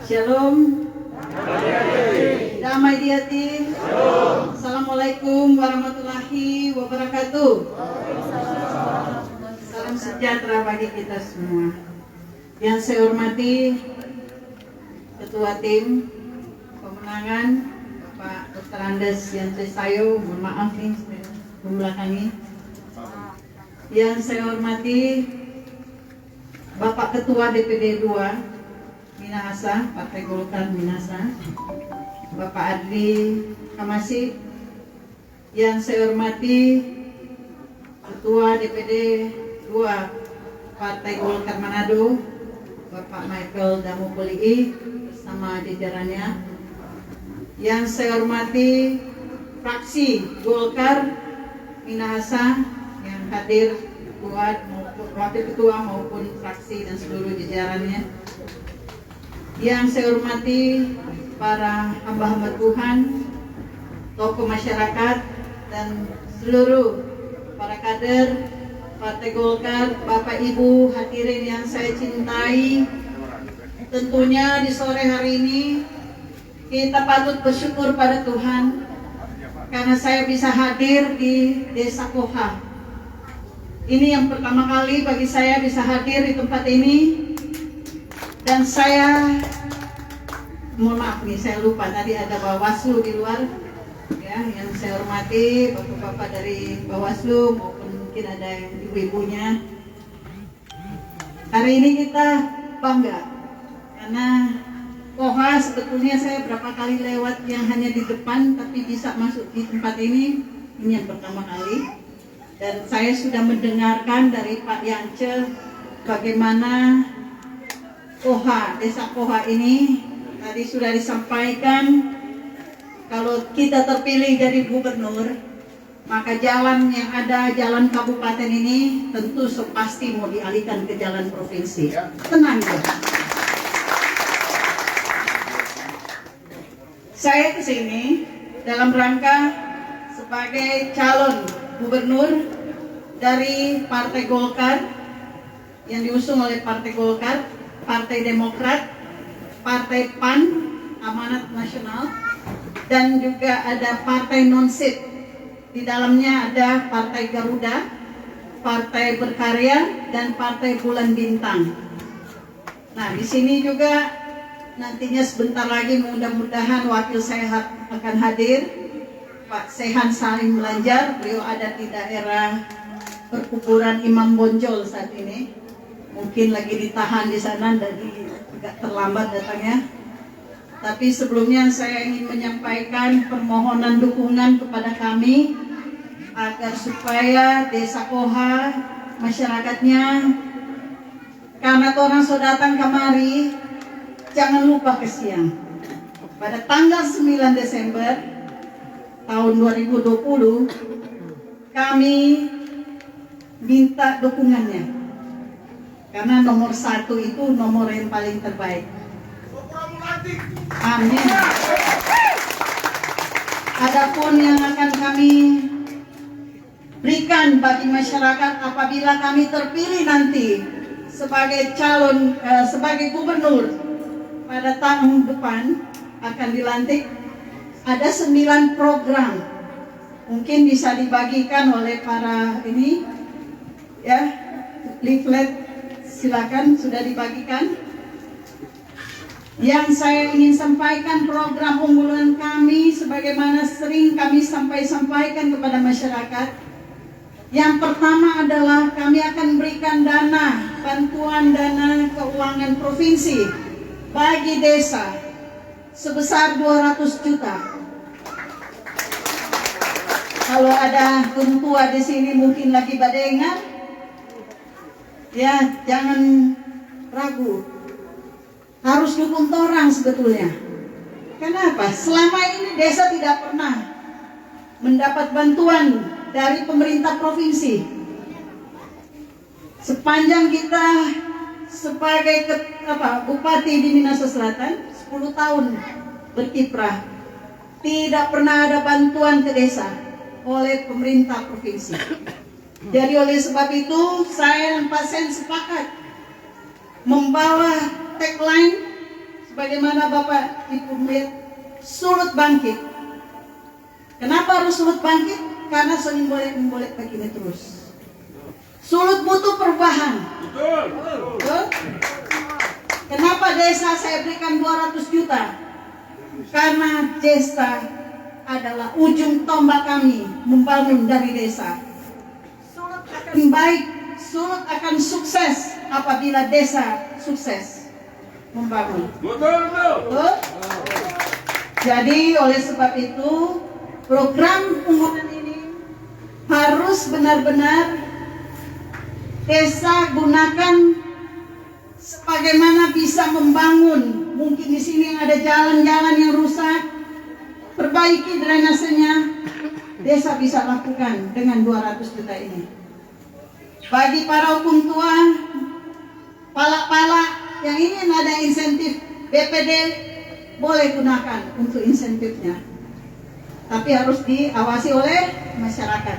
Shalom, damai di hati. Assalamualaikum warahmatullahi wabarakatuh. Salam sejahtera bagi kita semua. Yang saya hormati Ketua Tim Pemenangan Bapak Dr. Andes Yancesayo, mohon maaf nih membelakangi. Yang saya hormati Bapak Ketua DPD 2 Minahasa, Partai Golkar Minahasa, Bapak Adli Kamasi. Yang saya hormati Ketua DPD 2 Partai Golkar Manado, Bapak Michael Damopoli bersama jajarannya. Yang saya hormati fraksi Golkar Minahasa yang hadir, wakil ketua maupun fraksi dan seluruh jajarannya. Yang saya hormati para hamba-hamba Tuhan, tokoh masyarakat dan seluruh para kader Partai Golkar, Bapak Ibu hadirin yang saya cintai. Tentunya di sore hari ini kita patut bersyukur pada Tuhan karena saya bisa hadir di Desa Koha. Ini yang pertama kali bagi saya bisa hadir di tempat ini. Dan saya, mohon maaf nih, saya lupa tadi ada Bawaslu di luar, ya, yang saya hormati bapak-bapak dari Bawaslu maupun mungkin ada yang ibu-ibunya. Hari ini kita bangga karena Koha sebetulnya saya berapa kali lewat yang hanya di depan, tapi bisa masuk di tempat ini yang pertama kali. Dan saya sudah mendengarkan dari Pak Yance bagaimana Koha, Desa Koha ini tadi sudah disampaikan kalau kita terpilih jadi gubernur, maka jalan yang ada, jalan kabupaten ini tentu pasti mau dialihkan ke jalan provinsi. Tenang ya. Saya kesini dalam rangka sebagai calon gubernur dari Partai Golkar yang diusung oleh Partai Golkar, Partai Demokrat, Partai PAN, Amanat Nasional, dan juga ada Partai Non-SIP. Di dalamnya ada Partai Garuda, Partai Berkarya, dan Partai Bulan Bintang. Nah, di sini juga nantinya sebentar lagi mudah-mudahan wakil saya akan hadir, Pak Sehan Salim Belajar. Beliau ada di daerah perkuburan Imam Bonjol saat ini. Mungkin lagi ditahan di sana, jadi agak terlambat datangnya. Tapi sebelumnya saya ingin menyampaikan permohonan dukungan kepada kami agar supaya Desa Koha, masyarakatnya, karena orang sudah datang kemari, jangan lupa ke siang. Pada tanggal 9 Desember tahun 2020, kami minta dukungannya. Karena nomor 1 itu nomor yang paling terbaik. Amin. Adapun yang akan kami berikan bagi masyarakat apabila kami terpilih nanti sebagai calon, sebagai gubernur pada tahun depan akan dilantik, ada 9 program. Mungkin bisa dibagikan oleh para ini, ya, leaflet. Silakan, sudah dibagikan. Yang saya ingin sampaikan program unggulan kami sebagaimana sering kami sampaikan kepada masyarakat. Yang pertama adalah kami akan berikan dana, bantuan dana keuangan provinsi bagi desa sebesar 200 juta. Kalau ada tua di sini mungkin lagi badengan, ya, jangan ragu, harus dukung orang sebetulnya. Kenapa? Selama ini desa tidak pernah mendapat bantuan dari pemerintah provinsi. Sepanjang kita sebagai bupati di Minahasa Selatan 10 tahun berkiprah, tidak pernah ada bantuan ke desa oleh pemerintah provinsi. Jadi oleh sebab itu saya dan Pak Sen sepakat membawa tagline sebagaimana Bapak Ibu melihat, sulut bangkit. Kenapa harus sulut bangkit? Karena sering boleh begini terus. Sulut butuh perubahan. Betul. Kenapa desa saya berikan 200 juta? Karena desa adalah ujung tombak kami membangun dari desa. Sulut akan baik, Sulut akan sukses apabila desa sukses membangun. Betul. Jadi oleh sebab itu program unggulan ini harus benar-benar desa gunakan sebagaimana bisa membangun. Mungkin di sini ada jalan-jalan yang rusak, perbaiki drainasenya, desa bisa lakukan dengan 200 juta ini. Bagi para hukum tua, palak-palak yang ingin ada insentif BPD, boleh gunakan untuk insentifnya. Tapi harus diawasi oleh masyarakat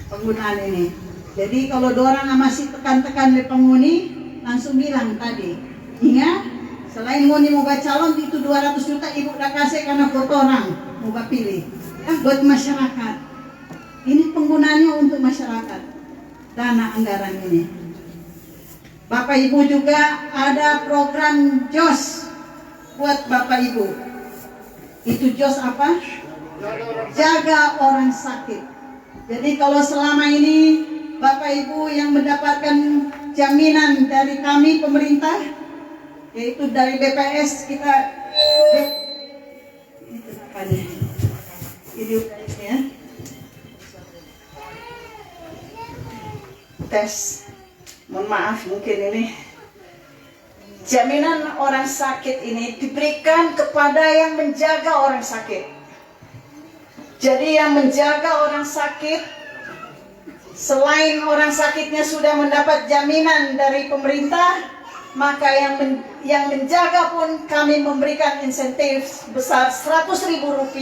penggunaan ini. Jadi kalau orang masih tekan-tekan di penghuni, langsung bilang tadi, ingat, selain nguni mau calon itu 200 juta ibu udah kasih karena foto orang mau pilih. Buat masyarakat. Ini penggunaannya untuk masyarakat. Dana anggaran ini. Bapak Ibu juga ada program JOS buat Bapak Ibu. Itu JOS apa? Jaga orang sakit. Jadi kalau selama ini Bapak Ibu yang mendapatkan jaminan dari kami pemerintah, yaitu dari BPS kita, itu apa nih? Ini ya. Tes. Mohon maaf mungkin ini. Jaminan orang sakit ini diberikan kepada yang menjaga orang sakit. Jadi yang menjaga orang sakit, selain orang sakitnya sudah mendapat jaminan dari pemerintah, maka yang menjaga pun kami memberikan insentif sebesar Rp100.000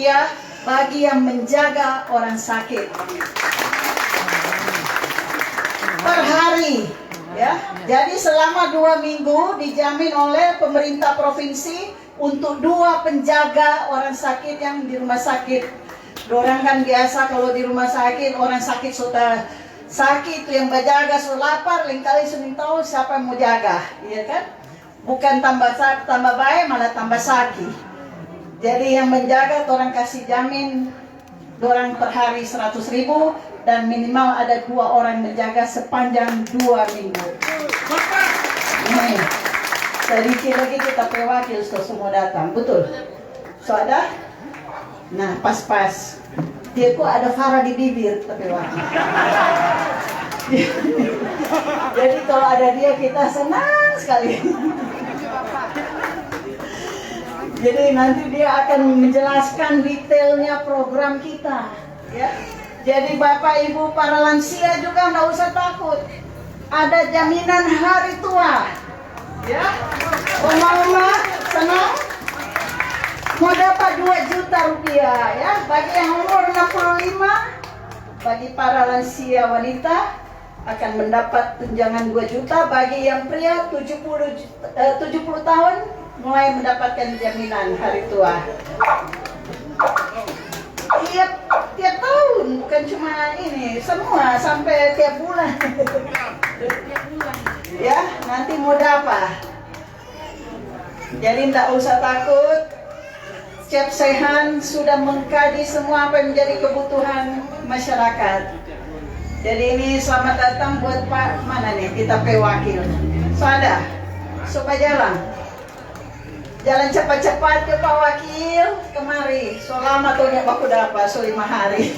bagi yang menjaga orang sakit per hari. Ya, jadi selama 2 minggu dijamin oleh pemerintah provinsi untuk 2 penjaga orang sakit yang di rumah sakit. Orang kan biasa kalau di rumah sakit orang sakit sudah sakit itu yang berjaga sudah lapar, lain kali sudah tahu siapa yang mau jaga, iya kan? Bukan tambah baik malah tambah sakit. Jadi yang menjaga orang kasih jamin orang per hari 100.000 dan minimal ada 2 orang menjaga sepanjang 2 minggu. Nih, sedikit lagi kita pewakil semua datang, betul? So ada? Nah pas-pas. Dia kok ada Farah di bibir tapi wakil. Jadi kalau ada dia kita senang sekali. Jadi nanti dia akan menjelaskan detailnya program kita, ya. Jadi Bapak Ibu para lansia juga nggak usah takut. Ada jaminan hari tua, ya. Oma-oma senang? Mau dapat 2 juta rupiah, ya. Bagi yang umur 65, bagi para lansia wanita akan mendapat tunjangan 2 juta. Bagi yang pria 70 tahun mulai mendapatkan jaminan hari tua. Tiap tahun, bukan cuma ini, semua sampai tiap bulan. Ya, nanti mau dapat. Jadi tidak usah takut. Cep Sehan sudah mengkaji semua apa yang menjadi kebutuhan masyarakat. Jadi ini selamat datang buat Pak mana nih, kita pewakil. So ada, supaya jalan cepat-cepat ke Pak Wakil kemari. So lama tuh nyak baku dapat, so 5 hari.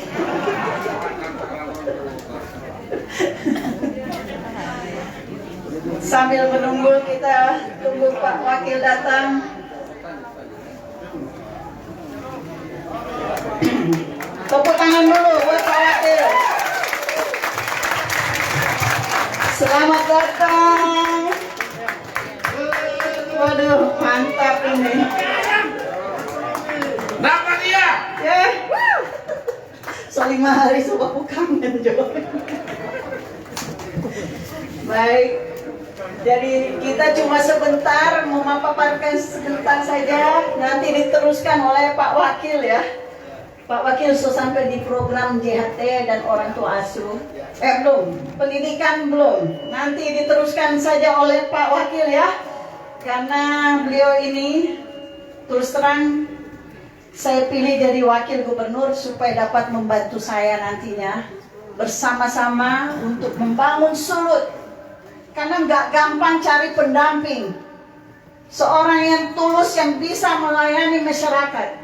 Sambil menunggu kita tunggu Pak Wakil datang. Tepuk tangan dulu buat Pak Wakil. Selamat datang. Waduh, mantap ini. Dapat dia. Ya. So 5 hari sudah aku kangen, Jo. Baik, jadi kita cuma sebentar memaparkan sebentar saja, nanti diteruskan oleh Pak Wakil ya. Pak Wakil sudah sampai di program JHT dan orang tua asuh. Belum, pendidikan belum. Nanti diteruskan saja oleh Pak Wakil ya. Karena beliau ini terus terang saya pilih jadi wakil gubernur supaya dapat membantu saya nantinya bersama-sama untuk membangun Sulut. Karena nggak gampang cari pendamping, seorang yang tulus yang bisa melayani masyarakat.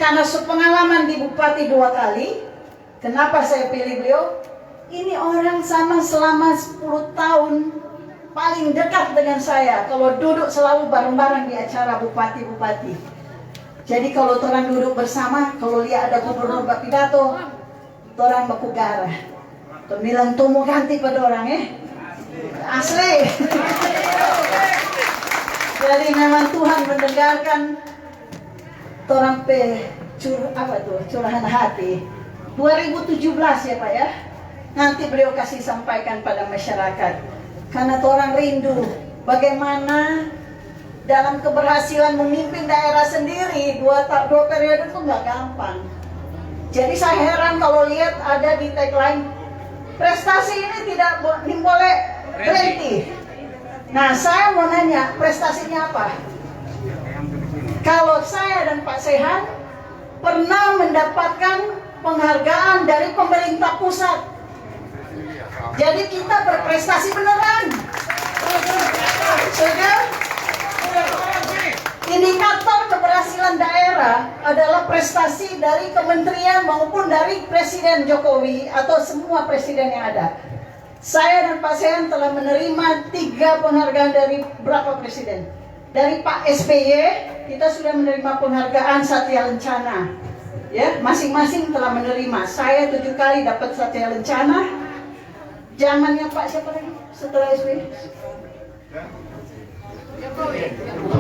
Karena sepengalaman di Bupati 2 kali, kenapa saya pilih beliau? Ini orang sama selama 10 tahun, paling dekat dengan saya. Kalau duduk selalu bareng-bareng di acara bupati-bupati. Jadi kalau orang duduk bersama, kalau lihat ada gubernur berpidato, orang baku garah. Pemilihan tumu ganti pada orang asli. Jadi memang Tuhan mendengarkan orang curahan hati. 2017 ya Pak ya. Nanti beliau kasih sampaikan pada masyarakat. Karena orang rindu bagaimana dalam keberhasilan memimpin daerah sendiri dua periode itu nggak gampang. Jadi saya heran kalau lihat ada di tagline prestasi ini tidak boleh berhenti. Nah saya mau nanya prestasinya apa? Kalau saya dan Pak Sehan pernah mendapatkan penghargaan dari pemerintah pusat. Jadi kita berprestasi beneran. Sudah? Indikator keberhasilan daerah adalah prestasi dari kementerian maupun dari Presiden Jokowi atau semua presiden yang ada. Saya dan Pak Sehan telah menerima 3 penghargaan dari berapa presiden? Dari Pak SBY kita sudah menerima penghargaan Satya Lencana. Ya, masing-masing telah menerima. Saya 7 kali dapat Satya Lencana. Zamannya Pak siapa lagi setelah SBY?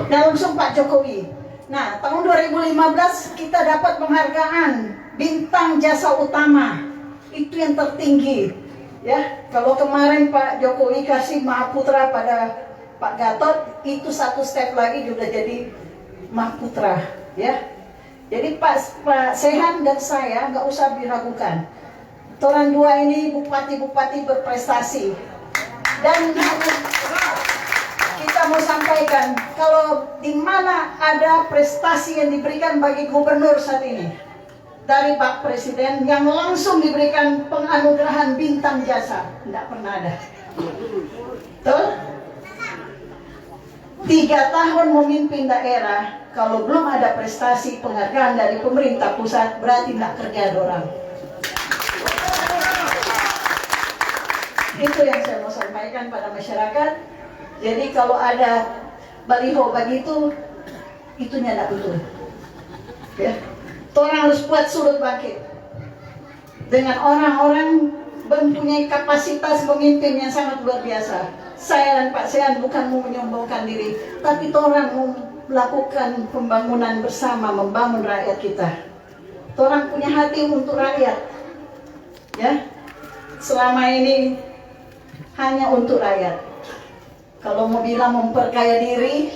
Dan langsung Pak Jokowi. Nah, tahun 2015 kita dapat penghargaan Bintang Jasa Utama. Itu yang tertinggi. Ya, kalau kemarin Pak Jokowi kasih Mahaputra pada Pak Gatot, itu satu step lagi juga jadi Mahaputra. Ya, jadi Pak Sehan dan saya nggak usah diragukan. Orang dua ini bupati-bupati berprestasi. Dan kita mau sampaikan kalau di mana ada prestasi yang diberikan bagi gubernur saat ini dari Pak Presiden yang langsung diberikan penganugerahan bintang jasa, tidak pernah ada. Betul? 3 tahun memimpin daerah, kalau belum ada prestasi penghargaan dari pemerintah pusat, berarti tidak kerja orang. Itu yang saya mau sampaikan pada masyarakat. Jadi kalau ada baliho begitu, itunya tidak betul. Ya, orang harus buat Sulut bangkit dengan orang-orang mempunyai kapasitas pemimpin yang sangat luar biasa. Saya dan Pak Sehan bukan mau menyombongkan diri, tapi orang mau melakukan pembangunan bersama, membangun rakyat kita. Orang punya hati untuk rakyat. Ya, selama ini hanya untuk rakyat. Kalau mau bilang memperkaya diri,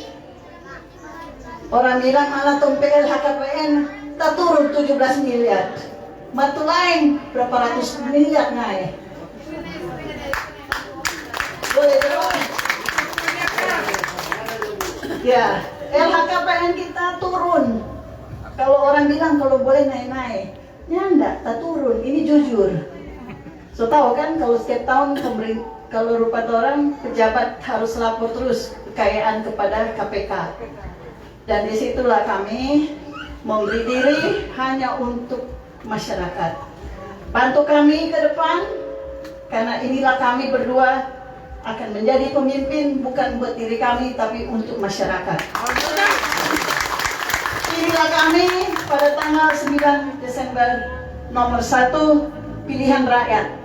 orang bilang malah tompel LHKPN tak turun 17 miliar. Matu lain berapa ratus miliar naik. Boleh jawab? Ya, LHKPN kita turun. Kalau orang bilang kalau boleh naik-naik, ya enggak, tak turun. Ini jujur. So tahu kan kalau setiap tahun kalau rupa orang pejabat harus lapor terus kekayaan kepada KPK. Dan disitulah kami memberi diri hanya untuk masyarakat. Bantu kami ke depan, karena inilah kami berdua akan menjadi pemimpin bukan buat diri kami tapi untuk masyarakat. Inilah kami pada tanggal 9 Desember nomor 1 pilihan rakyat.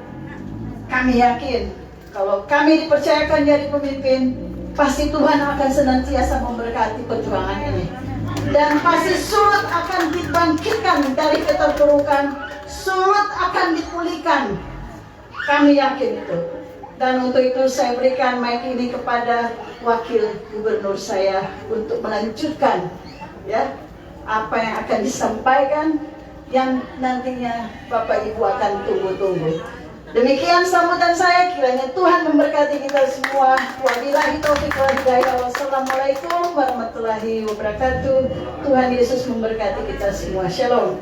Kami yakin kalau kami dipercayakan jadi pemimpin, pasti Tuhan akan senantiasa memberkati perjuangan ini. Dan pasti Sulut akan dibangkitkan dari keterpurukan, Sulut akan dipulihkan. Kami yakin itu. Dan untuk itu saya berikan mic ini kepada wakil gubernur saya untuk melanjutkan ya apa yang akan disampaikan yang nantinya Bapak Ibu akan tunggu-tunggu. Demikian sambutan saya, kiranya Tuhan memberkati kita semua. Wabillahi taufiq wal hidayah. Wassalamualaikum warahmatullahi wabarakatuh. Tuhan Yesus memberkati kita semua. Shalom.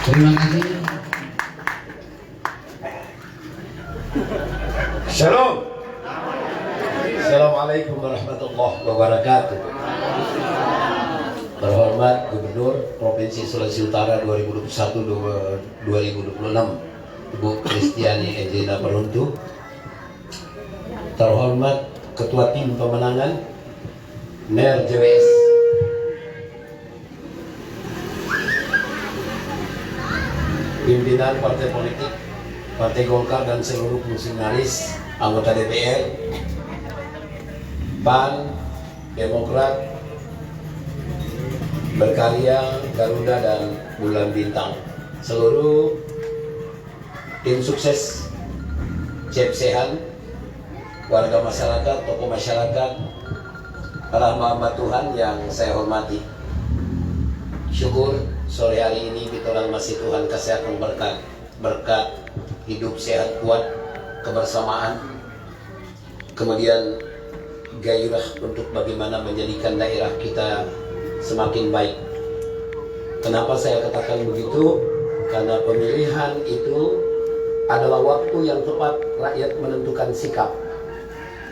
Terima kasih. Shalom. Assalamualaikum warahmatullahi wabarakatuh. Terhormat Gubernur Provinsi Sulawesi Utara 2021-2026 Ibu Kristiani Edina Peruntu. Terhormat Ketua Tim Pemenangan NER JWS, pimpinan partai politik Partai Golkar dan seluruh fungsionaris anggota DPR, PAN, Demokrat, Berkarya, Garuda dan Bulan Bintang, seluruh tim sukses Cep Sehan, warga masyarakat, tokoh masyarakat, para hamba Tuhan yang saya hormati. Syukur sore hari ini kita orang masih Tuhan kasih akan berkat hidup sehat kuat, kebersamaan, kemudian gairah untuk bagaimana menjadikan daerah kita semakin baik. Kenapa saya katakan begitu? Karena pemilihan itu adalah waktu yang tepat rakyat menentukan sikap.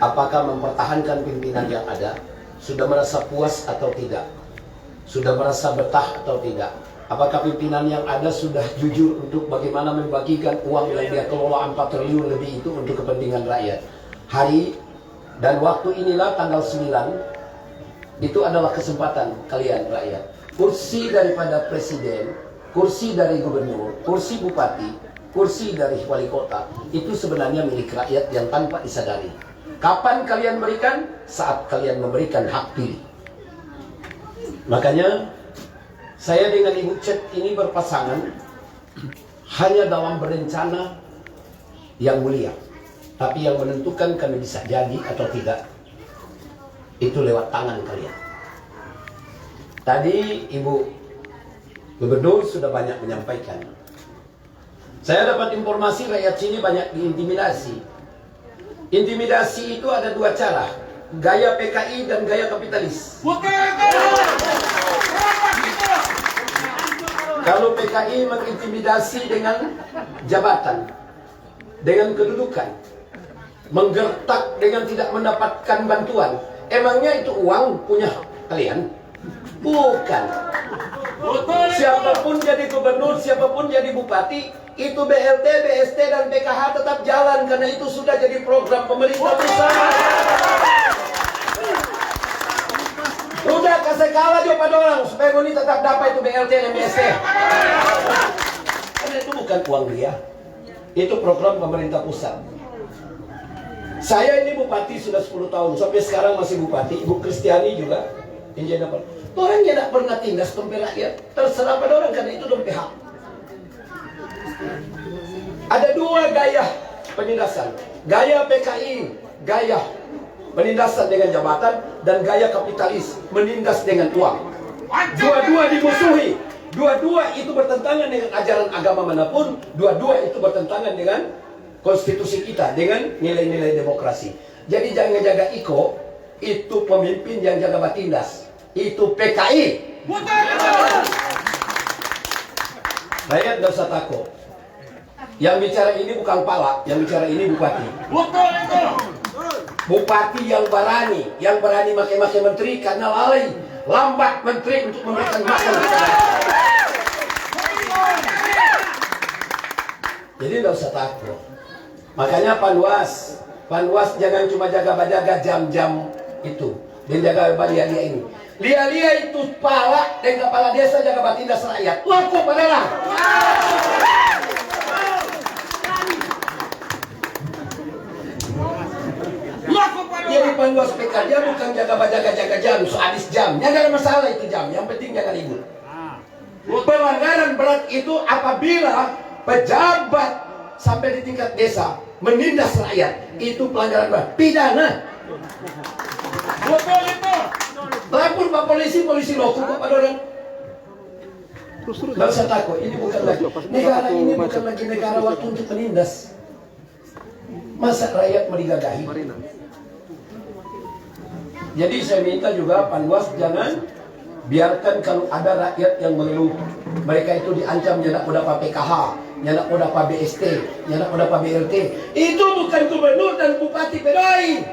Apakah mempertahankan pimpinan yang ada, sudah merasa puas atau tidak, sudah merasa betah atau tidak. Apakah pimpinan yang ada sudah jujur untuk bagaimana membagikan uang yang dia kelola 4 triliun lebih itu untuk kepentingan rakyat. Hari dan waktu inilah tanggal 9, itu adalah kesempatan kalian rakyat. Kursi daripada presiden, kursi dari gubernur, kursi bupati, kursi dari wali kota, itu sebenarnya milik rakyat yang tanpa disadari. Kapan kalian berikan? Saat kalian memberikan hak pilih. Makanya saya dengan Ibu Cep ini berpasangan hanya dalam berencana yang mulia. Tapi yang menentukan kami bisa jadi atau tidak, itu lewat tangan kalian. Tadi Ibu Gubernur sudah banyak menyampaikan. Saya dapat informasi rakyat sini banyak diintimidasi. Intimidasi itu ada 2 cara, gaya PKI dan gaya kapitalis. Kalau PKI mengintimidasi dengan jabatan, dengan kedudukan, menggertak dengan tidak mendapatkan bantuan, emangnya itu uang punya kalian? Bukan. Siapapun jadi gubernur, siapapun jadi bupati, itu BLT, BST dan PKH tetap jalan karena itu sudah jadi program pemerintah pusat. Udah kasih kalah juga pada orang supaya ini tetap dapat itu BLT dan BST. Karena itu bukan uang dia, itu program pemerintah pusat. Saya ini bupati sudah 10 tahun, sampai sekarang masih bupati. Ibu Kristiani juga injil dapat. Orang yang tidak pernah tindas dompet rakyat, terserah pada orang karena itu dompet hak. Ada 2 gaya penindasan, gaya PKI, gaya penindasan dengan jabatan, dan gaya kapitalis, menindas dengan uang. Dua-dua dimusuhi, dua-dua itu bertentangan dengan ajaran agama manapun, dua-dua itu bertentangan dengan konstitusi kita, dengan nilai-nilai demokrasi. Jadi jangan jaga Iko, itu pemimpin yang jaga batindas, itu PKI. Rakyat tidak usah takut. Yang bicara ini bukan Pala, yang bicara ini bupati. Bupati yang berani make-make menteri karena lalai, lambat menteri untuk memberikan makan. Jadi tidak usah takut. Makanya Panwas jangan cuma jaga jam-jam itu, dan jaga lia-lia ini. Lia-lia itu Pala dan kepala desa jaga batindas rakyat. Laku padalah. Jadi Panwas PK dia bukan jaga jam, seadis jamnya gak ada masalah itu jam. Yang penting jangan ribut. Pelanggaran berat itu apabila pejabat sampai di tingkat desa menindas rakyat, itu pelanggaran berat, pidana. Lapor Pak polisi, polisi loku kok pada orang. Gak usah takut, ini bukan lagi negara, ini bukan lagi negara waktu untuk menindas. Masa rakyat mau digagahi? Jadi saya minta juga Panwas jangan biarkan kalau ada rakyat yang mengeluh, mereka itu diancam nyedak dapat PKH, nyedak dapat BST, nyedak dapat BLT. Itu bukan gubernur dan bupati Pedoi.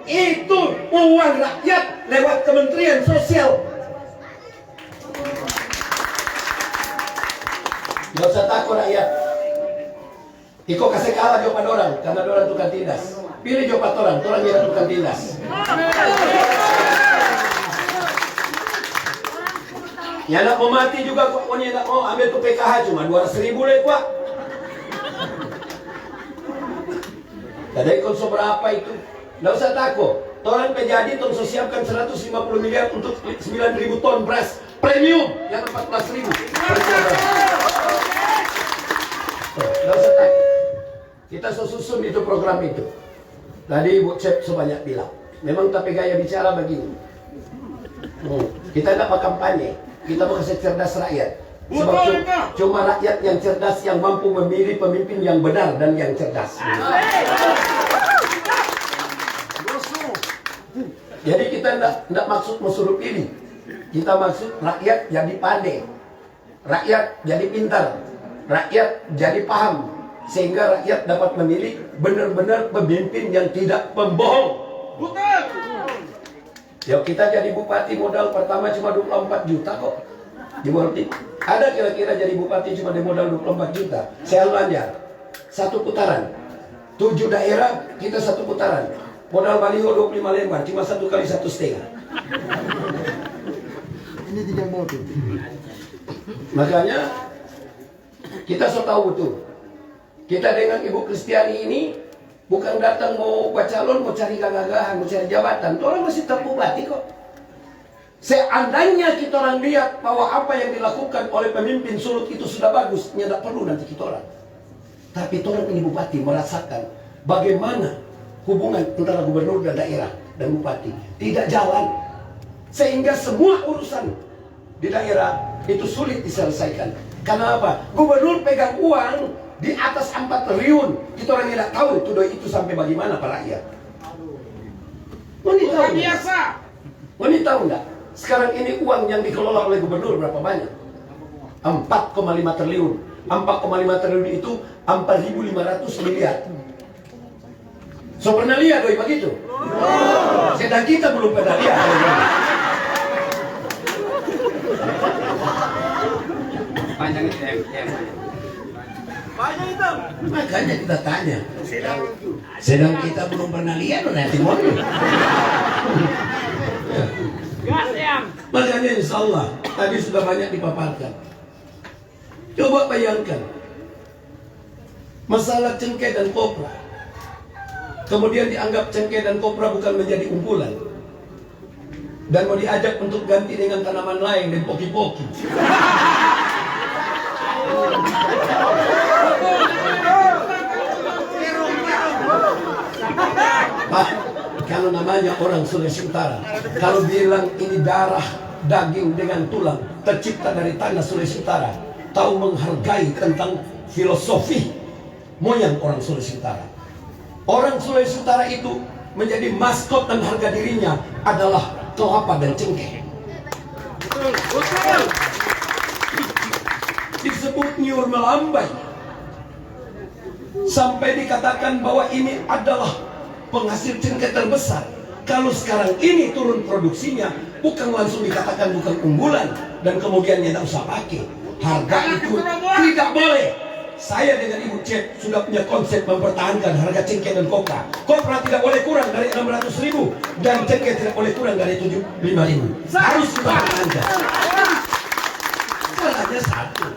Itu uang rakyat lewat Kementerian Sosial. Gak usah takut rakyat. Iko kasih kalah jawaban orang, karena orang tukang tindas. Pilih jawaban orang yang tukang tindas. Ya nak mau mati juga kok, pokoknya nak mau ambil ke PKH cuma 200.000 leh kuat. Tadi ikut seberapa itu? Nggak usah takut. Orang penjadi tong siapkan 150 miliar untuk 9.000 ton beras premium yang 14.000. Nggak usah takut. Kita susun itu program itu. Tadi Ibu Cep sebanyak bilang, memang tapi gaya bicara begini. Kita tidak mau kampanye, kita mau kasih cerdas rakyat. Sebab cuma rakyat yang cerdas yang mampu memilih pemimpin yang benar dan yang cerdas. Jadi kita tidak maksud mensuruh pilih, kita maksud rakyat jadi pandai, rakyat jadi pintar, rakyat jadi paham, sehingga rakyat dapat memilih benar-benar pemimpin yang tidak pembohong. Bukan. Ya kita jadi bupati modal pertama cuma 24 juta kok. Di World. Ada kira-kira jadi bupati cuma di modal 24 juta. Saya lanjut. Satu putaran. 7 daerah kita satu putaran. Modal baliho 25 lembar cuma 1 kali 1,5. Ini tidak mau tuh. Makanya kita so tahu betul. Kita dengan Ibu Kristiani ini bukan datang mau buat calon, mau cari gagahan, mau cari jabatan. Orang masih tetap bupati kok. Seandainya kita orang lihat bahwa apa yang dilakukan oleh pemimpin Sulut itu sudah bagus, tidak perlu nanti kita orang. Tapi orang ini bupati merasakan bagaimana hubungan antara gubernur dan daerah dan bupati tidak jalan, sehingga semua urusan di daerah itu sulit diselesaikan. Karena apa? Gubernur pegang uang di atas 4 triliun. Kita orang tidak tahu itu sampai bagaimana para rakyat. Mau tahu biasa. Mau tahu enggak? Sekarang ini uang yang dikelola oleh gubernur berapa banyak? 4,5 triliun. 4,5 triliun itu 4.500 miliar. So pernah lihat doi begitu? Sedang kita belum pernah lihat. Panjang itu banyak itu. Makanya kita tanya. Sedang kita belum pernah lihat nanti mau. Makanya insya Allah tadi sudah banyak dipaparkan. Coba bayangkan masalah cengkeh dan kopra. Kemudian dianggap cengkeh dan kopra bukan menjadi unggulan dan mau diajak untuk ganti dengan tanaman lain dan poki-poki. Pak, kalau namanya orang Sulawesi Utara, kalau bilang ini darah, daging dengan tulang, tercipta dari tanah Sulawesi Utara, tahu menghargai tentang filosofi moyang orang Sulawesi Utara. Orang Sulawesi Utara itu menjadi maskot dan harga dirinya adalah kelapa dan cengkeh. Disebut nyur melambai. Sampai dikatakan bahwa ini adalah penghasil cengkeh terbesar. Kalau sekarang ini turun produksinya, bukan langsung dikatakan bukan unggulan dan kemudian tidak usah pakai. Harga itu tidak boleh. Saya dengan Ibu Cep sudah punya konsep mempertahankan harga cengkeh dan kopra. Kopra tidak boleh kurang dari 600.000 dan cengkeh tidak boleh kurang dari 75.000. Harus dipertahankan. Caranya satu,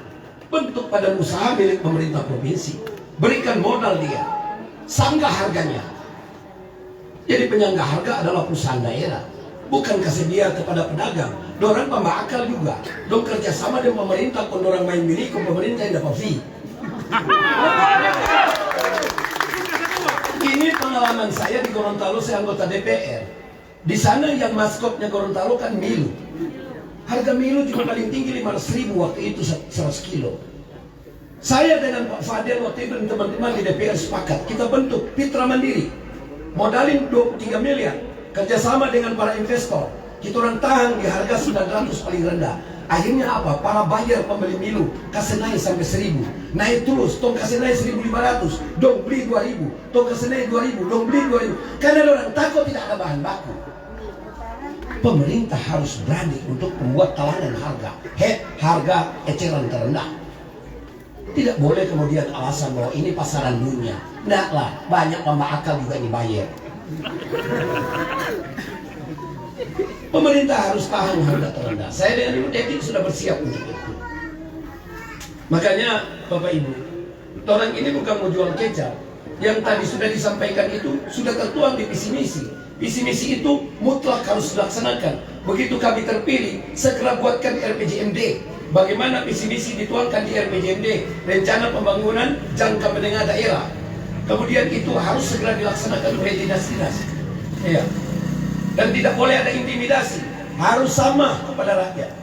bentuk badan usaha milik pemerintah provinsi. Berikan modal dia, sanggah harganya. Jadi penyangga harga adalah perusahaan daerah, bukan kasih biar kepada pedagang. Dorang pembakal juga, dong kerjasama dengan pemerintah. Kalau orang main milik, pemerintah yang dapat fee. pengalaman saya di Gorontalo, saya anggota DPR. Di sana yang maskotnya Gorontalo kan Milo. Harga Milo juga paling tinggi 500.000 waktu itu 100 kilo. Saya dengan Pak Fadel waktu itu dan teman-teman di DPR sepakat, kita bentuk Pitra Mandiri, modalin 23 miliar, kerjasama dengan para investor. Kita orang tahan di harga 900 paling rendah. Akhirnya apa? Para buyer pembeli Milo kasih naik sampai 1.000, naik terus, tong kasih naik 1.500, dong beli 2.000, tong kasih naik 2.000, dong beli 2.000. Karena orang takut tidak ada bahan baku. Pemerintah harus berani untuk membuat talangan harga, harga eceran terendah. Tidak boleh kemudian alasan bahwa ini pasaran dunia. Nggak lah, banyak pembak akal juga dibayar. Pemerintah harus tahan harga terendah. Saya dengan Ibu Teti sudah bersiap untuk itu. Makanya Bapak Ibu, orang ini bukan mau jual kecap. Yang tadi sudah disampaikan itu sudah tertuang di visi misi. Visi misi itu mutlak harus dilaksanakan. Begitu kami terpilih, segera buatkan RPJMD. Bagaimana visi misi dituangkan di RPJMD, rencana pembangunan jangka menengah daerah. Kemudian itu harus segera dilaksanakan oleh dinas-dinas. Ya. Dan tidak boleh ada intimidasi, harus sama kepada rakyat.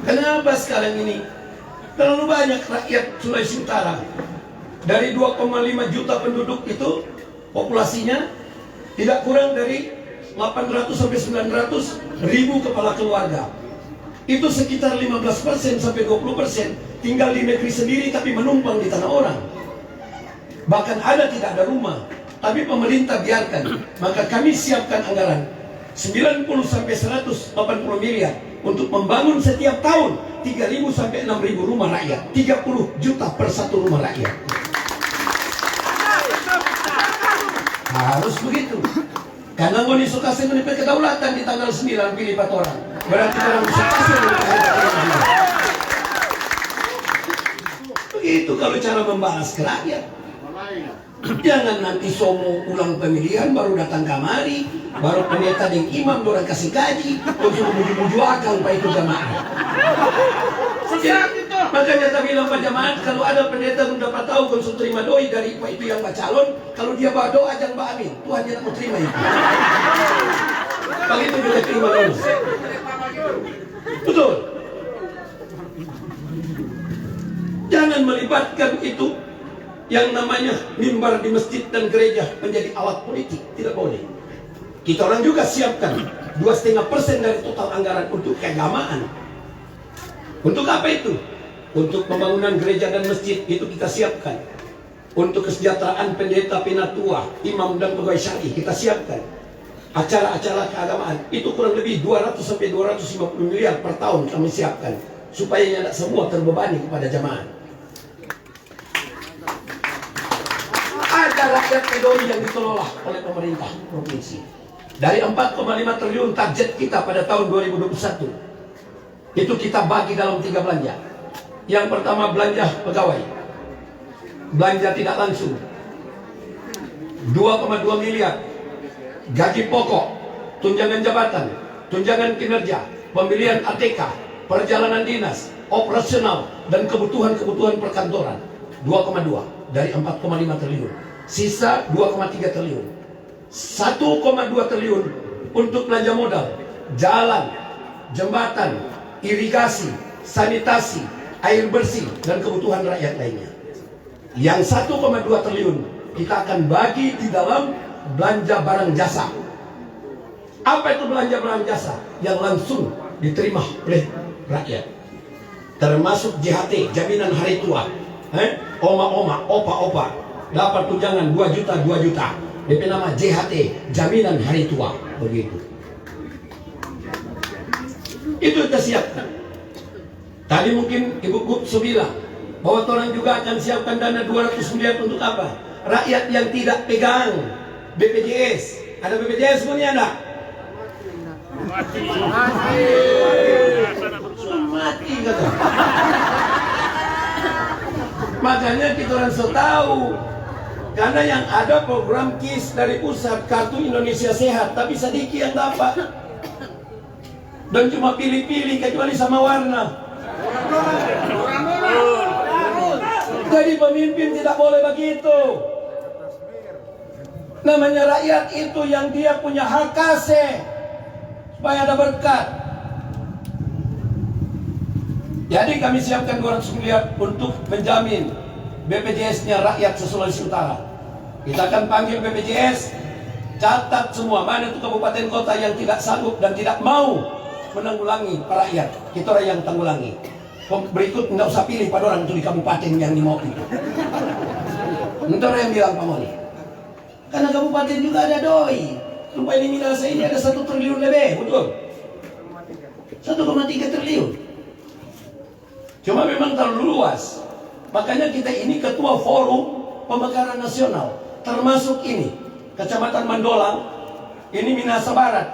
Kenapa sekarang ini terlalu banyak rakyat Sulawesi Utara? Dari 2,5 juta penduduk itu, populasinya tidak kurang dari 800 sampai 900 ribu kepala keluarga. Itu sekitar 15% sampai 20% tinggal di negeri sendiri tapi menumpang di tanah orang. Bahkan ada tidak ada rumah, tapi pemerintah biarkan. Maka kami siapkan anggaran 90 sampai 180 miliar untuk membangun setiap tahun 3.000 sampai 6.000 rumah rakyat, 30 juta per satu rumah rakyat. Harus begitu. Karena Ngoni Sukase menipis kedaulatan di tanggal 9 pilih 4 orang. Berarti orang Sukase begitu kalau cara membahas ke rakyat. Jangan nanti somo ulang pemilihan baru datang kamari, baru pendeta dan imam orang kasih gaji, terus muju-muju akal pak itu jamaah. Makanya saya bilang Pak jamaah, kalau ada pendeta yang dapat tahu kalau terima doi dari pak itu yang calon, kalau dia bawa doa jangan Mbak Amin, Tuhan yang mau terima itu. Begitu juga terima dulu. Betul. Jangan melibatkan itu yang namanya mimbar di masjid dan gereja menjadi alat politik, tidak boleh. Kita orang juga siapkan 2,5% dari total anggaran untuk keagamaan. Untuk apa itu? Untuk pembangunan gereja dan masjid itu kita siapkan. Untuk kesejahteraan pendeta, penatua, imam dan pegawai syar'i kita siapkan. Acara-acara keagamaan itu kurang lebih 200 sampai 250 miliar per tahun kami siapkan supaya tidak semua terbebani kepada jamaah. Ada rakyat peduli yang dikelola oleh pemerintah provinsi. Dari 4,5 triliun target kita pada tahun 2021, itu kita bagi dalam 3 belanja. Yang pertama belanja pegawai, belanja tidak langsung 2,2 miliar, gaji pokok, tunjangan jabatan, tunjangan kinerja, pembelian ATK, perjalanan dinas, operasional, dan kebutuhan-kebutuhan perkantoran. 2,2 dari 4,5 triliun. Sisa 2,3 triliun. 1,2 triliun untuk belanja modal, jalan, jembatan, irigasi, sanitasi, air bersih, dan kebutuhan rakyat lainnya. Yang 1,2 triliun kita akan bagi di dalam belanja barang jasa. Apa itu belanja barang jasa? Yang langsung diterima oleh rakyat. Termasuk JHT, jaminan hari tua. Oma-oma, opa-opa dapat tunjangan 2 juta. DP nama JHT, jaminan hari tua. Begitu. Itu kita siapkan. Tadi mungkin Ibu Gupsu bilang bahwa orang juga akan siapkan dana 200 miliar untuk apa? Rakyat yang tidak pegang BPJS. Ada BPJS punya enggak? Mati kata. Makanya kita orang tahu, karena yang ada program KIS dari pusat, Kartu Indonesia Sehat, tapi sedikit yang dapat. Dan cuma pilih-pilih kecuali sama warna. Jadi pemimpin tidak boleh begitu. Namanya rakyat itu yang dia punya hak kasih supaya ada berkat. Jadi kami siapkan 200 miliar untuk menjamin BPJS-nya rakyat Sulawesi Utara. Kita akan panggil BPJS, catat semua mana itu kabupaten kota yang tidak sanggup dan tidak mau menanggulangi para rakyat. Kita orang yang tanggulangi. Berikut tidak usah pilih pada orang itu di kabupaten yang di mau itu. Entar yang bilang Pak Moni. Karena kabupaten juga ada doi. Supaya ini Minahasa ini ada 1 triliun lebih, betul? 1,3 triliun. Cuma memang terlalu luas. Makanya kita ini ketua forum pemekaran nasional. Termasuk ini, Kecamatan Mandolang, ini Minahasa Barat.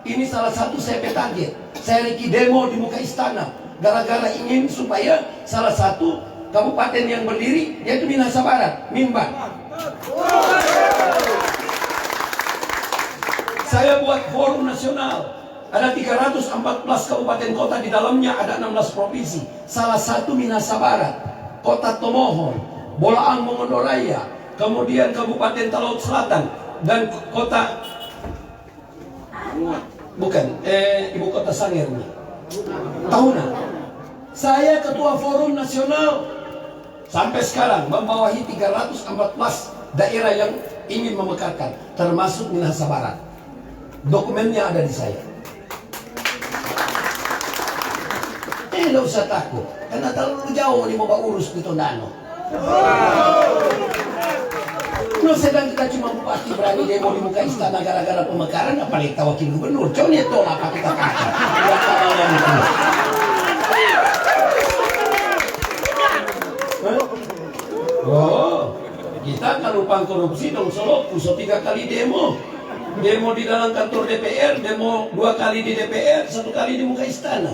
Ini salah satu saya target. Saya Riki demo di muka istana. Gara-gara ingin supaya salah satu kabupaten yang berdiri yaitu Minahasa Barat, Mimban. Saya buat forum nasional. Ada 314 kabupaten kota, di dalamnya ada 16 provinsi. Salah satu Minahasa Barat, Kota Tomohon, Bolaang Mongodoraya, kemudian Kabupaten Talaut Selatan, dan kota ibu kota Sangir, Tahuna. Saya ketua forum nasional sampai sekarang membawahi 314 daerah yang ingin memekarkan, termasuk Minahasa Barat. Dokumennya ada di saya. Tidak usah takut, karena terlalu jauh nih mau urus di Tondano. No, sedang kita cuma bupati berani demo di muka istana gara-gara pemekaran, apalagi kita wakil gubernur. Coba tolak apa kita kata. Oh, kita kan lupa korupsi dong, Solo. 3 kali demo. Demo di dalam kantor DPR, demo 2 kali di DPR, 1 kali di muka istana.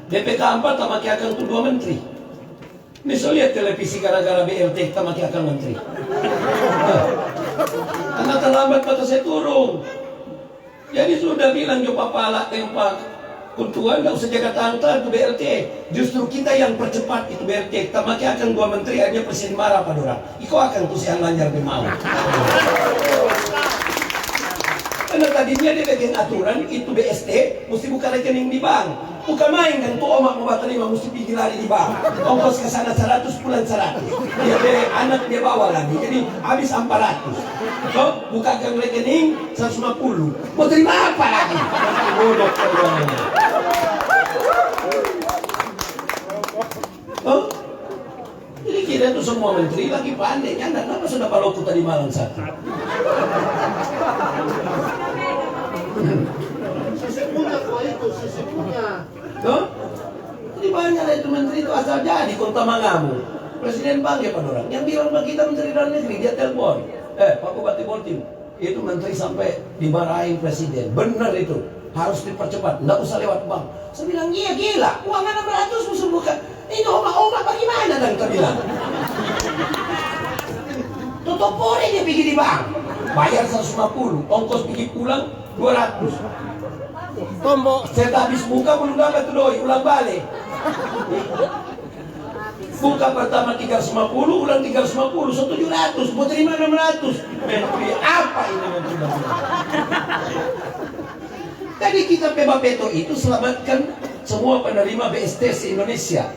DPK 4 tamaki akan tuh 2 menteri. Ini so lihat televisi gara-gara BLT tamaki akan menteri. Karena terlambat kata saya turun. Jadi sudah bilang jo papala tempat kuntuan enggak usah jaga tangta itu BLT. Justru kita yang percepat itu BLT. Tamaki akan 2 menteri aja presiden marah pada orang. Iko akan tuh siang lancar di mau. Karena tadinya dia bikin aturan itu BST mesti buka rekening di bank. Bukan main kan tuh omak mau terima mesti pergi lari di bank. Ongkos ke sana 100 pulang 100. Dia beli anak dia bawa lagi. Jadi habis 400. So, bukakan rekening 150. Mau terima apa lagi? Bodoh perjuangannya. Oh? Jadi kita tuh semua menteri lagi pandai. Anda kenapa sudah Paloku tadi malam satu? Tuh? Jadi banyak itu menteri itu asal jadi kota Mangamu. Presiden panggil pada orang. Yang bilang bagi kita menteri dalam negeri dia telepon. Pak Bupati Boltim, itu menteri sampai dimarahin presiden. Benar itu, harus dipercepat. Nggak usah lewat bank. Saya bilang iya gila, uang 600 musuh bukan. Ini omak-omak bagaimana dan kita bilang. Tutup pori dia pergi di bank. Bayar 150, ongkos pergi pulang 200. Tombok. Saya habis buka belum dapat tuh doi, ulang balik. Buka pertama 350, ulang 350, 700, mau terima 600. Menteri apa ini menteri? Tadi kita Pebapeto itu selamatkan semua penerima BST se-Indonesia.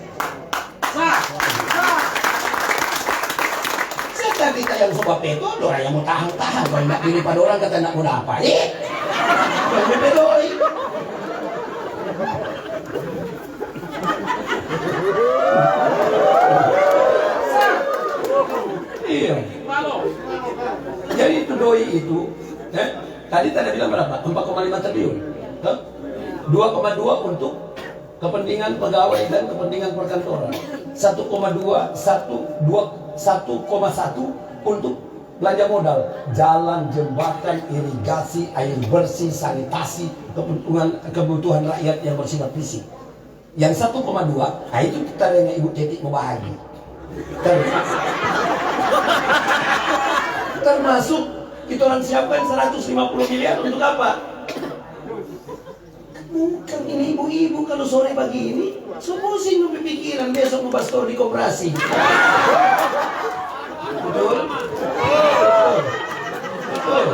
Saya kita yang sobat Peto, orang yang mau tahan-tahan. Kalau nggak pilih pada orang kata nggak mau dapat. Peto. Iya. Jadi itu doi itu, tadi bilang berapa? 4,5 triliun. 2,2 untuk kepentingan pegawai dan kepentingan perkantoran. 1,1 untuk belanja modal, jalan, jembatan, irigasi, air bersih, sanitasi, kebutuhan rakyat yang bersifat fisik. Yang 1,2, itu kita dengan Ibu Teti mau bahagia. Termasuk kita orang siapkan 150 miliar untuk apa? Bukan ini ibu-ibu kalau sore pagi ini pusing berpikiran besok mau bastor di koperasi. Betul? Betul.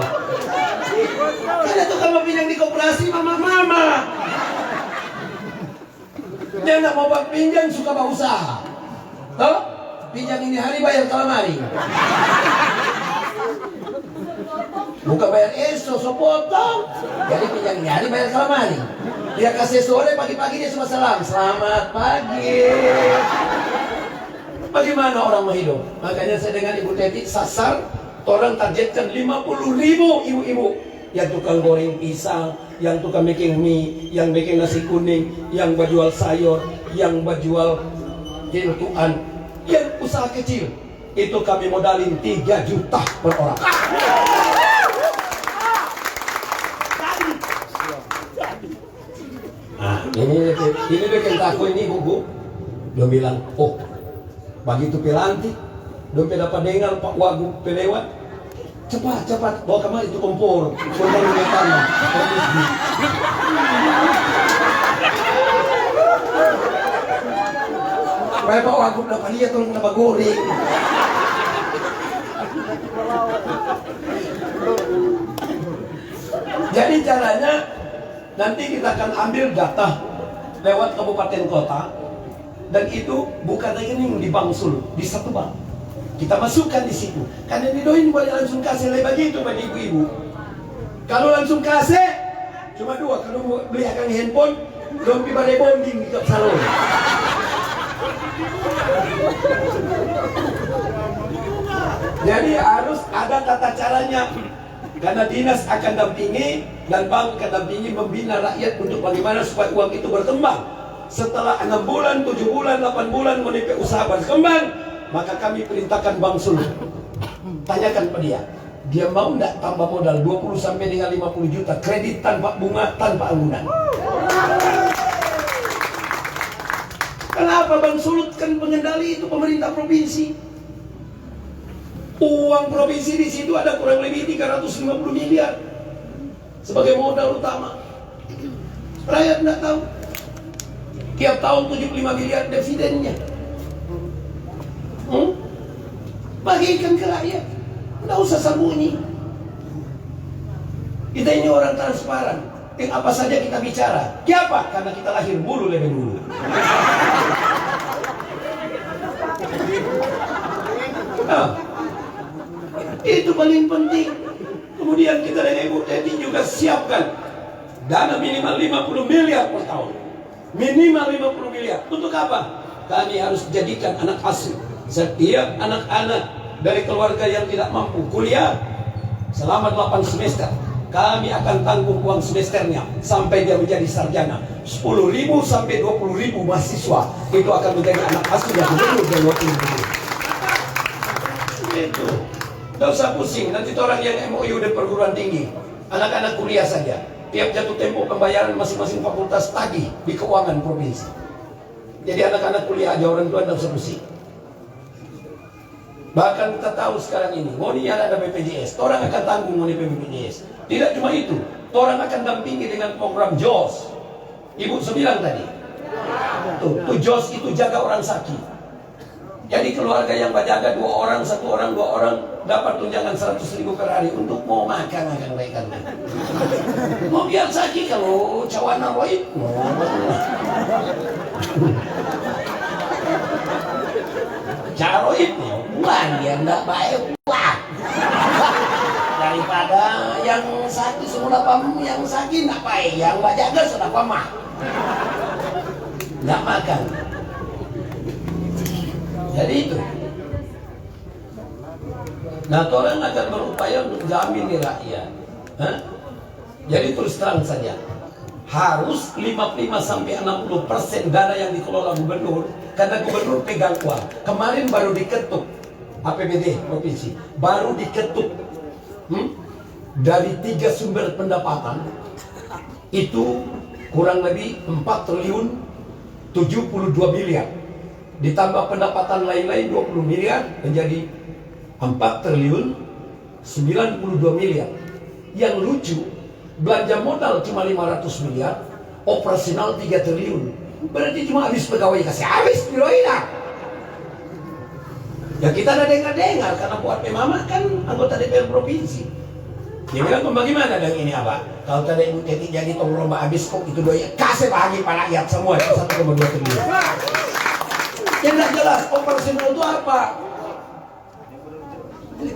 dini hari bayar calamari. Bukan bayar esok, so potong. Jadi pinjam dini hari bayar calamari. Dia kasih sore, pagi-pagi dia cuma salam. Selamat pagi. Bagaimana orang mau hidup? Makanya saya dengan Ibu Teti sasar, orang targetkan 50.000 ibu-ibu yang tukang goreng pisang, yang tukang making mie, yang bikin nasi kuning, yang berjual sayur, yang berjual jentuan, yang usaha kecil. Itu kami modalin 3 juta per orang. Nah, ini bikin takut ini buku. Dia bilang, oh, begitu pelantik, dia dapat dengar Pak Wagub pelewat. Cepat, bawa kemari itu kompor. Kompor di tanah. Supaya Pak Wagub dapat lihat tolong dapat goreng. Jadi caranya nanti kita akan ambil data lewat kabupaten kota, dan itu bukan rekening di bank Sulu, di satu bank. Kita masukkan di situ. Karena didoin boleh langsung kasih lagi begitu pada ibu-ibu. Kalau langsung kasih cuma 2. Kalau mau beli akan handphone, belum pada bonding di salon. Jadi harus ada tata caranya. Karena dinas akan dampingi dan bank akan dampingi membina rakyat untuk bagaimana supaya uang itu berkembang. Setelah 6 bulan, 7 bulan, 8 bulan menipik usaha berkembang, maka kami perintahkan Bank Sulu. Tanyakan pada dia mau enggak tambah modal 20 sampai dengan 50 juta kredit tanpa bunga, tanpa anggunan. Kenapa Bank Sulu kan pengendali itu pemerintah provinsi? Uang provinsi di situ ada kurang lebih 350 miliar sebagai modal utama. Rakyat enggak tahu. Tiap tahun 75 miliar dividennya. Bagikan ke rakyat. Tidak usah sembunyi. Kita ini orang transparan. Apa saja kita bicara. Kenapa? Karena kita lahir dulu lebih dulu. Nah, itu paling penting. Kemudian kita dengan Ibu Teti juga siapkan dana minimal 50 miliar per tahun. Minimal 50 miliar. Untuk apa? Kami harus jadikan anak asuh. Setiap anak-anak dari keluarga yang tidak mampu kuliah selama 8 semester, kami akan tanggung uang semesternya sampai dia menjadi sarjana. 10.000 sampai 20.000 mahasiswa itu akan menjadi anak asuh yang gubernur dan wakil gubernur. Itu. Tidak usah pusing. Nanti orang yang MOU di perguruan tinggi, anak-anak kuliah saja. Tiap jatuh tempo pembayaran masing-masing fakultas tagih di keuangan provinsi. Jadi anak-anak kuliah aja orang tua tidak usah pusing. Bahkan kita tahu sekarang ini, ngoni ada BPJS, orang akan tanggung ngoni BPJS. Tidak cuma itu, orang akan dampingi dengan program JOS. Ibu bilang tadi, tuh JOS itu jaga orang sakit. Jadi keluarga yang berjaga 2 orang, 1 orang, 2 orang dapat tunjangan 100.000 per hari untuk mau makan mereka. Mau biar sakit kalau cawana roib. Caroib bulan dia enggak baik buat. Daripada yang sakit semula yang sakit enggak baik, yang berjaga sudah pamah. Enggak makan. Jadi itu. Nah, orang akan berupaya untuk jamin rakyat. Jadi terus terang saja, harus 55-60% dana yang dikelola gubernur, karena gubernur pegang uang. Kemarin baru diketuk APBD provinsi, baru diketuk dari 3 sumber pendapatan itu kurang lebih 4 triliun 72 miliar. Ditambah pendapatan lain-lain 20 miliar menjadi 4 triliun 92 miliar. Yang lucu, belanja modal cuma 500 miliar, operasional 3 triliun. Berarti cuma habis pegawai kasih habis piloina. Ya kita ada dengar-dengar karena buat Mama kan anggota DPR provinsi. Dia bilang bagaimana dengan ini apa? Kalau tadi Ibu Teti jadi tong lomba habis kok itu doya kasih bagi para rakyat semua itu 1,2 triliun. Yang tidak jelas operasional itu apa?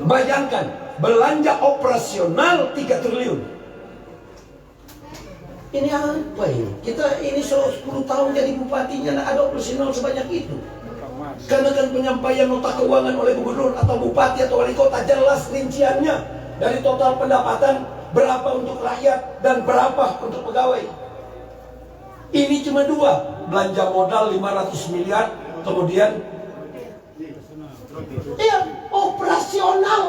Bayangkan, belanja operasional 3 triliun. Ini apa ini? Kita ini 10 tahun jadi bupatinya, tidak ada operasional sebanyak itu. Karena kan penyampaian nota keuangan oleh gubernur atau bupati atau wali kota jelas rinciannya. Dari total pendapatan, berapa untuk rakyat dan berapa untuk pegawai. Ini cuma 2, belanja modal 500 miliar, kemudian operasional.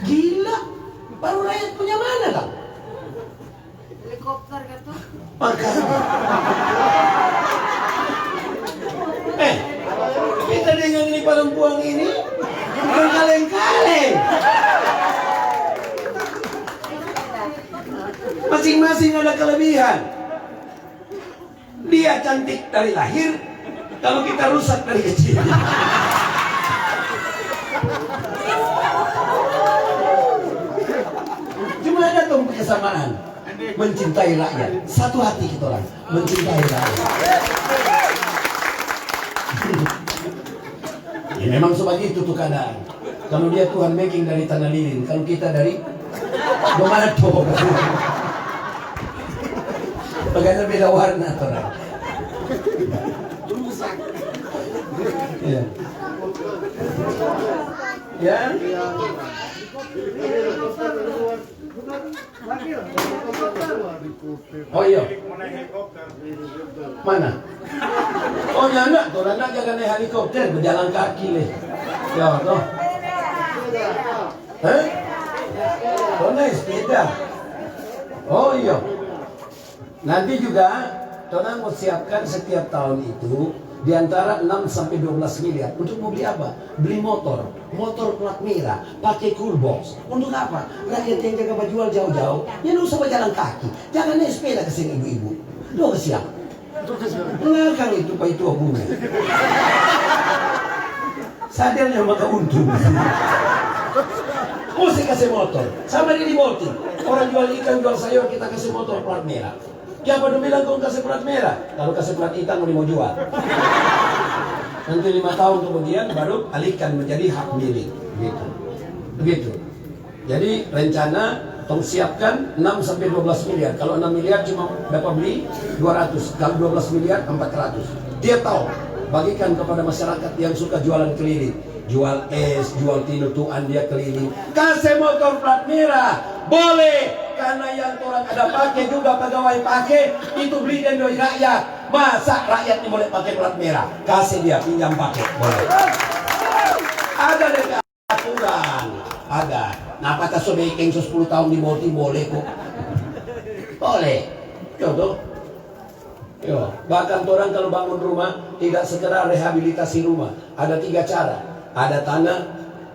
Gila, baru rakyat punya mana kan? Helikopter gitu. Makanya. Kita dengan ini perempuan ini bukan kaleng-kaleng. Masing-masing ada kelebihan. Dia cantik dari lahir, kalau kita rusak dari kecil. Cuma ada tuh kesamaan, mencintai rakyat. Satu hati kita orang, mencintai rakyat. Ya memang seperti itu tuh keadaan. Kalau dia Tuhan making dari tanah lilin, kalau kita dari mana tuh? Bagaimana beda warna tuh orang. Ya. Ya. Oh iya. Mana? Oh nyana tuh, anak jangan naik helikopter, berjalan kaki leh. Ya toh. Oh naik sepeda. Oh iya. Nanti juga Tonang mau siapkan setiap tahun itu di antara 6 sampai 12 miliar untuk mau beli apa? Beli motor plat merah, pakai cool box. Untuk apa? Rakyat yang jaga jual jauh-jauh, ya nggak usah berjalan kaki, jangan naik sepeda ke sini ibu-ibu. Lo siap? Dengarkan itu Pak itu bunga. Sadarnya maka untung. Mesti kasih motor, sama ini di motor. Orang jual ikan, jual sayur, kita kasih motor plat merah. Siapa udah bilang kau kasih plat merah? Kalau kasih plat hitam mau jual. Nanti 5 tahun kemudian baru alihkan menjadi hak milik. Begitu. Jadi rencana tong siapkan 6 sampai 12 miliar. Kalau 6 miliar cuma dapat beli 200. Kalau 12 miliar 400. Dia tahu bagikan kepada masyarakat yang suka jualan keliling. Jual es, jual tinutuan dia keliling. Kasih motor plat merah. Boleh. Karena yang orang ada pakai juga pegawai pakai, itu beli dan dari rakyat. Masa rakyat ini boleh pakai plat merah? Kasih dia pinjam pakai, boleh. Ada dekat aturan, ada. Nah, patah sobekeng 10 tahun di boti boleh kok. Boleh. Contoh. Yo, bahkan orang kalau bangun rumah tidak segera rehabilitasi rumah. Ada 3 cara. Ada tanah,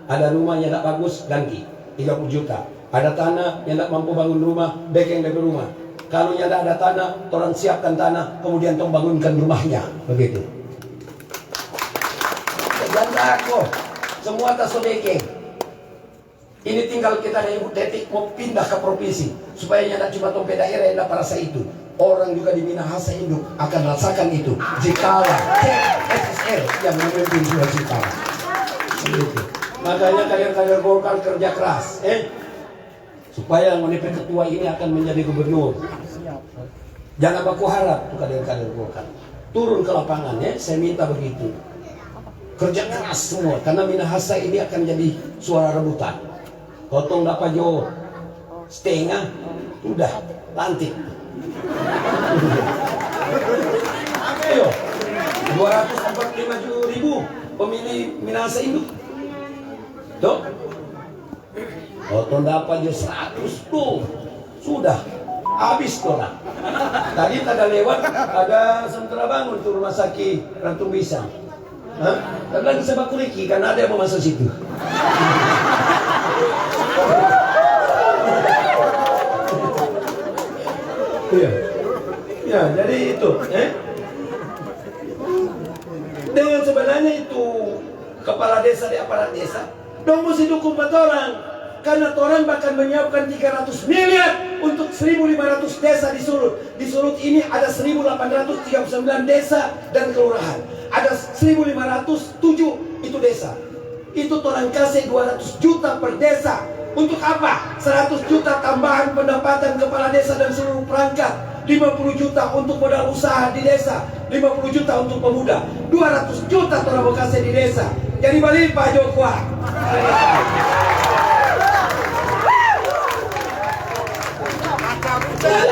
ada rumah yang tak bagus, ganti 30 juta. Ada tanah yang tak mampu bangun rumah, bekeng dari rumah. Kalau yang tak ada tanah, orang siapkan tanah, kemudian tong bangunkan rumahnya, begitu. Dan aku, semua tak bekeng. Ini tinggal kita dari Ibu Tetik mau pindah ke provinsi, supaya yang tak cuma tong daerah yang tak rasa itu. Orang juga di Minahasa Induk akan rasakan itu. Jikalau SSL yang memimpin Sulawesi Utara. Begitu. Makanya kalian Golkar kerja keras, supaya menipet ketua ini akan menjadi gubernur. Jangan baku harap tuh kader-kader Golkar. Turun ke lapangan ya, saya minta begitu. Kerja keras semua, karena Minahasa ini akan jadi suara rebutan. Potong dapat jo setengah, udah lantik. Ayo, 245.000 pemilih Minahasa Induk. Tuh. Potong dapat jo 100 tuh. Sudah habis tuh lah. Tadi ada lewat, ada sementara bangun tuh rumah sakit Rantung Bisang. Tapi lagi saya bakuliki karena ada yang mau masuk situ. Iya. Ya, jadi itu, dengan sebenarnya itu kepala desa di aparat desa, dong mesti dukung 4 orang. Karena orang bahkan menyiapkan 300 miliar untuk 1.500 desa di Sulut. Di Sulut ini ada 1.839 desa dan kelurahan. Ada 1.507 itu desa. Itu orang kasih 200 juta per desa. Untuk apa? 100 juta tambahan pendapatan kepala desa dan seluruh perangkat. 50 juta untuk modal usaha di desa. 50 juta untuk pemuda. 200 juta orang mau kasih di desa. Jadi balik Pak Jokwa.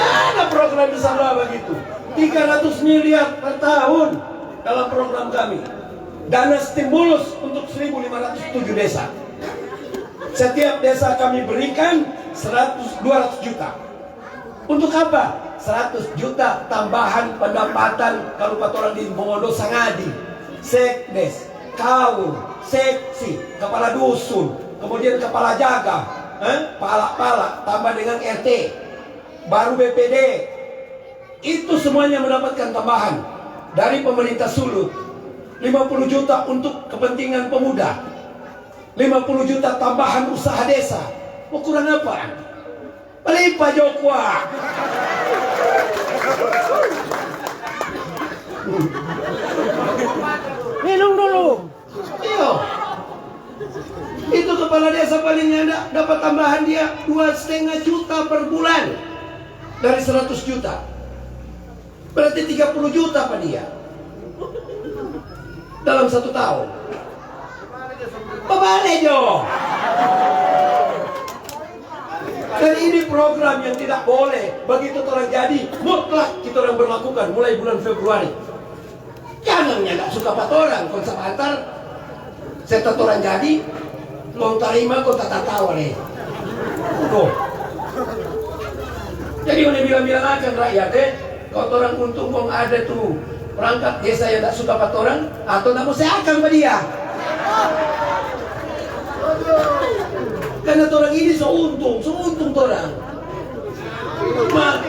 Ada program di sana begitu. 300 miliar per tahun dalam program kami. Dana stimulus untuk 1.507 desa. Setiap desa kami berikan 200 juta. Untuk apa? 100 juta tambahan pendapatan kalau orang di Mongodo Sangadi, sekdes, kaum, seksi, kepala dusun, kemudian kepala jaga, palak-palak, tambah dengan RT, baru BPD. Itu semuanya mendapatkan tambahan dari pemerintah Sulut. 50 juta untuk kepentingan pemuda, 50 juta tambahan usaha desa. Mau kurang apa? Balik Pak Jokwa. Minum dulu. Iya. Itu kepala desa palingnya dapat tambahan dia 2,5 juta per bulan dari 100 juta. Berarti 30 juta Pak dia dalam 1 tahun. Balik dong. Dan ini program yang tidak boleh begitu orang jadi mutlak kita orang berlakukan mulai bulan Februari. Jangan nggak suka pat orang konsep antar serta orang jadi kau terima kau tak tahu nih. Kau. Jadi udah bilang-bilang akan rakyat kau orang untung kau ada tuh perangkat desa yang tak suka pat orang atau tak mau saya akan sama dia. Karena orang ini seuntung orang.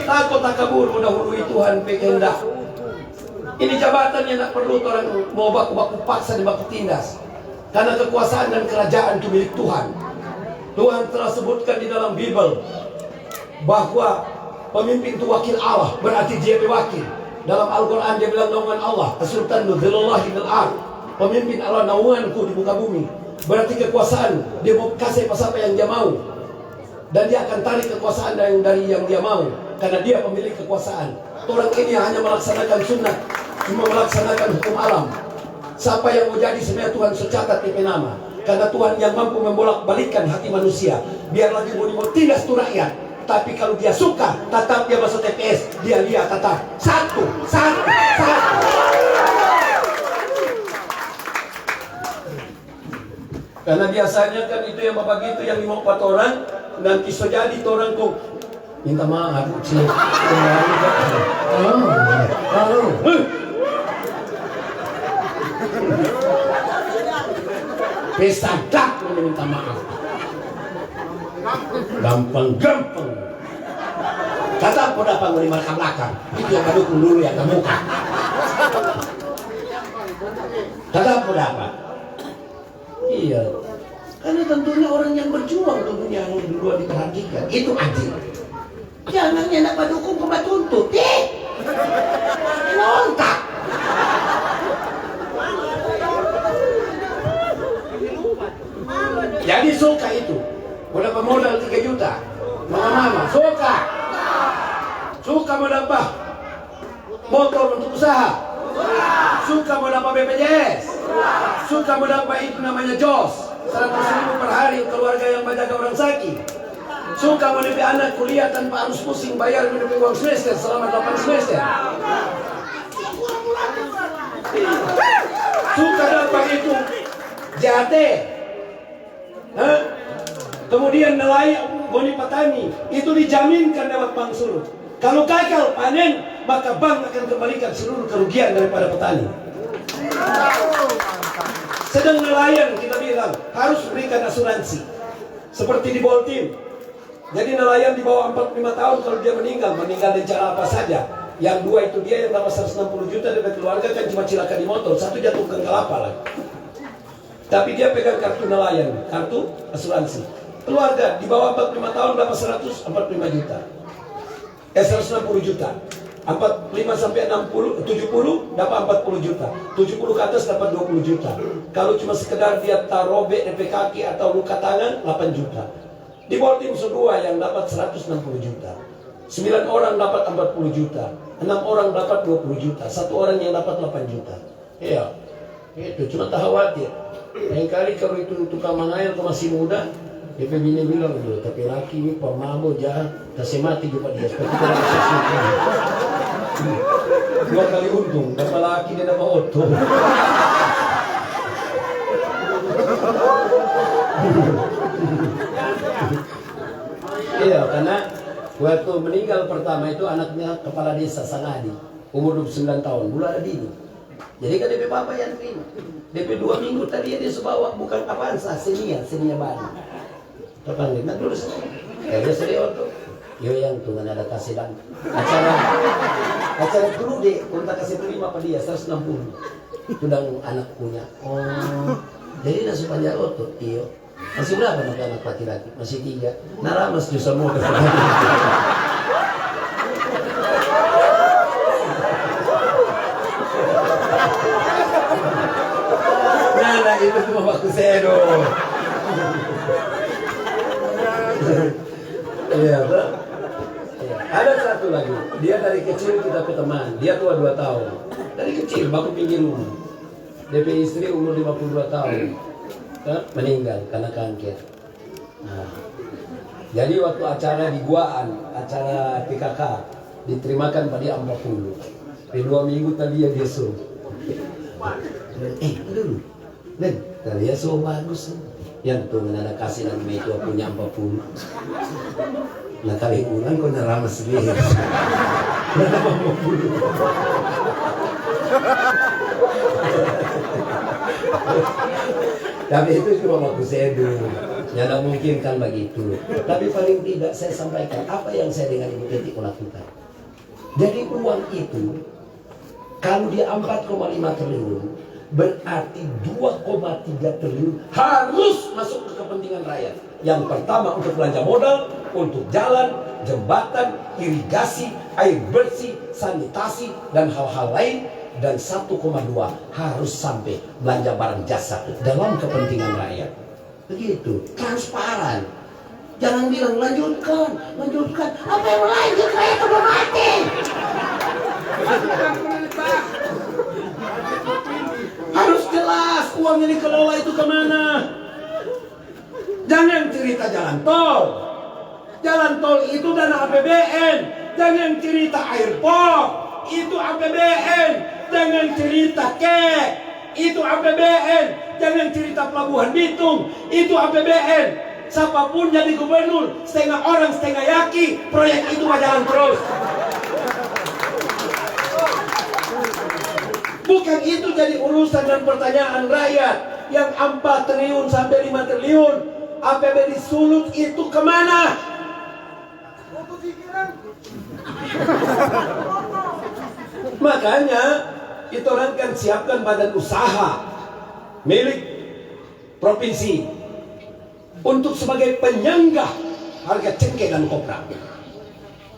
Takut tak kabur dahului Tuhan pekendak. Ini jabatan yang tak perlu orang mau baku-baku paksa dan baku tindas. Karena kekuasaan dan kerajaan itu milik Tuhan. Tuhan telah sebutkan di dalam Bible bahwa pemimpin itu wakil Allah, berarti dia wakil. Dalam Al-Quran dia bilang naungan Allah, As-Sultan Nudzillahi bil ard. Pemimpin Allah naunganku di muka bumi. Berarti kekuasaan dia mau kasih apa yang dia mau, dan dia akan tarik kekuasaan dari yang dia mau karena dia pemilik kekuasaan. Orang ini hanya melaksanakan sunnah, cuma melaksanakan hukum alam. Siapa yang mau jadi sebenarnya Tuhan secatat di nama, karena Tuhan yang mampu membolak-balikkan hati manusia. Biar lagi mau tindas tu rakyat, tapi kalau dia suka tetap dia masuk TPS, dia lihat tetap satu. Karena biasanya kan itu yang bapak gitu yang 54 orang nanti so jadi orang kok minta maaf sih. Pesta dak minta maaf. Gampang. Kata apa dapat mau di belakang. Itu yang dukung dulu yang muka. Kata apa dapat? Iya, karena tentunya orang yang berjuang tentunya yang dua diperhatikan. Itu adil. Jangan nyenak pada hukum kembali tuntut. Nontak. Jadi suka itu. Udah pemodal 3 juta. Mama suka mendapat motor untuk usaha. Suka mendapat BPJS. Suka mendapat itu namanya JOS 100.000 per hari keluarga yang menjaga orang sakit. Suka mendidik anak kuliah tanpa harus pusing bayar mendidik uang semester selama 8 semester. Suka dapat itu JAT. Kemudian nelayan boni petani itu dijaminkan dapat bank surut. Kalau gagal panen maka bank akan kembalikan seluruh kerugian daripada petani. Sedang nelayan kita bilang harus berikan asuransi seperti di Boltim. Jadi nelayan di bawah 45 tahun kalau dia meninggal dengan cara apa saja. Yang 2 itu dia yang dapat 160 juta dari keluarga kan cuma cilaka di motor, 1 jatuh ke kelapa lagi. Tapi dia pegang kartu nelayan, kartu asuransi. Keluarga di bawah 45 tahun dapat 145 juta. 160 juta. 45 sampai 60, 70 dapat 40 juta. 70 ke atas dapat 20 juta. Kalau cuma sekedar dia robek DP kaki atau luka tangan 8 juta. Di bawah tim kedua yang dapat 160 juta. 9 orang dapat 40 juta. 6 orang dapat 20 juta. 1 orang yang dapat 8 juta. Iya. Itu cuma tak khawatir. Lain kali kalau itu tukang mangayal atau masih muda, DP bini bilang dulu, tapi laki ini pemabuk jahat, kasih mati juga dia. Seperti kita dua kali untung, dapat laki dia dapat oto. Iya, karena waktu meninggal pertama itu anaknya kepala desa Sangadi, umur 29 tahun, bulan dini. Jadi kan DP Bapak yang terima. DP 2 minggu tadi dia sebawa bukan apaan senia baru. Terpanggil, nah dulu saya serius tuh. Yo yang tuh ada kasih dan acara dulu deh, kontak kasih terima pada dia 160. Sudah anak punya. Oh, jadi nasi panjang otot, iyo. Masih berapa anak laki-laki? Masih 3. Naramas tuh semua kesalahan. Nah itu cuma waktu sedo. Iya, ada satu lagi. Dia dari kecil kita berteman. Dia tua 2 tahun. Dari kecil baku pinggir rumah. DP istri umur 52 tahun. Meninggal karena kanker. Nah, jadi waktu acara di Guaan, acara PKK, diterimakan pada 40. Di 2 minggu tadi ya dia suruh. Dulu. Dan dia so bagus. Yang tuh menanda kasih dan itu punya 40. Nah kali ulang kau naramas sendiri. Kenapa 40? Tapi itu cuma waktu saya dulu. Ya tidak mungkin kan begitu. Tapi paling tidak saya sampaikan apa yang saya dengan Ibu Titi lakukan. Jadi uang itu kalau dia 4,5 triliun berarti 2,3 triliun harus masuk ke kepentingan rakyat. Yang pertama untuk belanja modal, untuk jalan, jembatan, irigasi, air bersih, sanitasi, dan hal-hal lain. Dan 1,2 harus sampai belanja barang jasa dalam kepentingan rakyat. Begitu, transparan. Jangan bilang lanjutkan. Apa yang lanjut, rakyat udah mati. Harus jelas uang yang dikelola itu kemana. Jangan cerita jalan tol. Jalan tol itu dana APBN. Jangan cerita air pop, itu APBN. Jangan cerita kek, itu APBN. Jangan cerita pelabuhan Bitung, itu APBN. Siapapun jadi gubernur, setengah orang setengah yakin proyek itu jalan terus. Bukan itu jadi urusan dan pertanyaan rakyat. Yang 4 triliun sampai 5 triliun APBN disulut itu kemana? Makanya itu orang kan siapkan badan usaha milik provinsi untuk sebagai penyangga harga cengkeh dan kopra.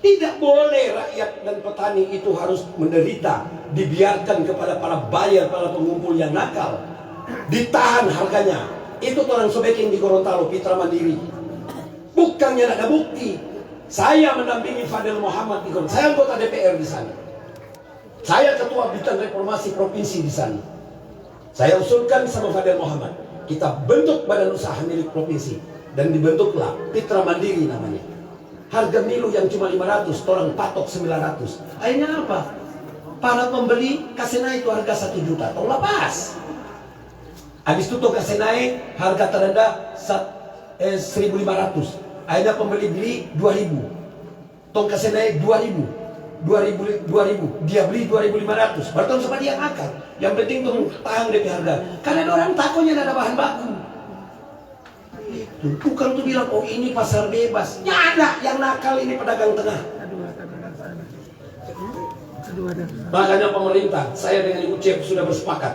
Tidak boleh rakyat dan petani itu harus menderita, dibiarkan kepada para buyer, para pengumpul yang nakal. Ditahan harganya. Itu orang sobeking di Gorontalo, Pitra Mandiri. Bukannya ada bukti. Saya mendampingi Fadel Muhammad di Gorontalo. Saya anggota DPR di sana. Saya ketua bidang reformasi provinsi di sana. Saya usulkan sama Fadel Muhammad, kita bentuk badan usaha milik provinsi dan dibentuklah Pitra Mandiri namanya. Harga milu yang cuma 500, orang patok 900. Akhirnya apa? Para pembeli kasih naik itu harga 1 juta, tong lepas. Habis itu tong kasih naik harga terendah 1.500. Akhirnya pembeli beli 2.000. Tong kasih naik 2.000. 2.000, dia beli 2.500. Bertahun sama dia akar. Yang penting tuh tahan DP harga. Karena orang takutnya ada bahan baku. Bukan tuh bilang oh ini pasar bebas. Ya ada yang nakal ini pedagang tengah. Makanya pemerintah, saya dengan Ibu Cep sudah bersepakat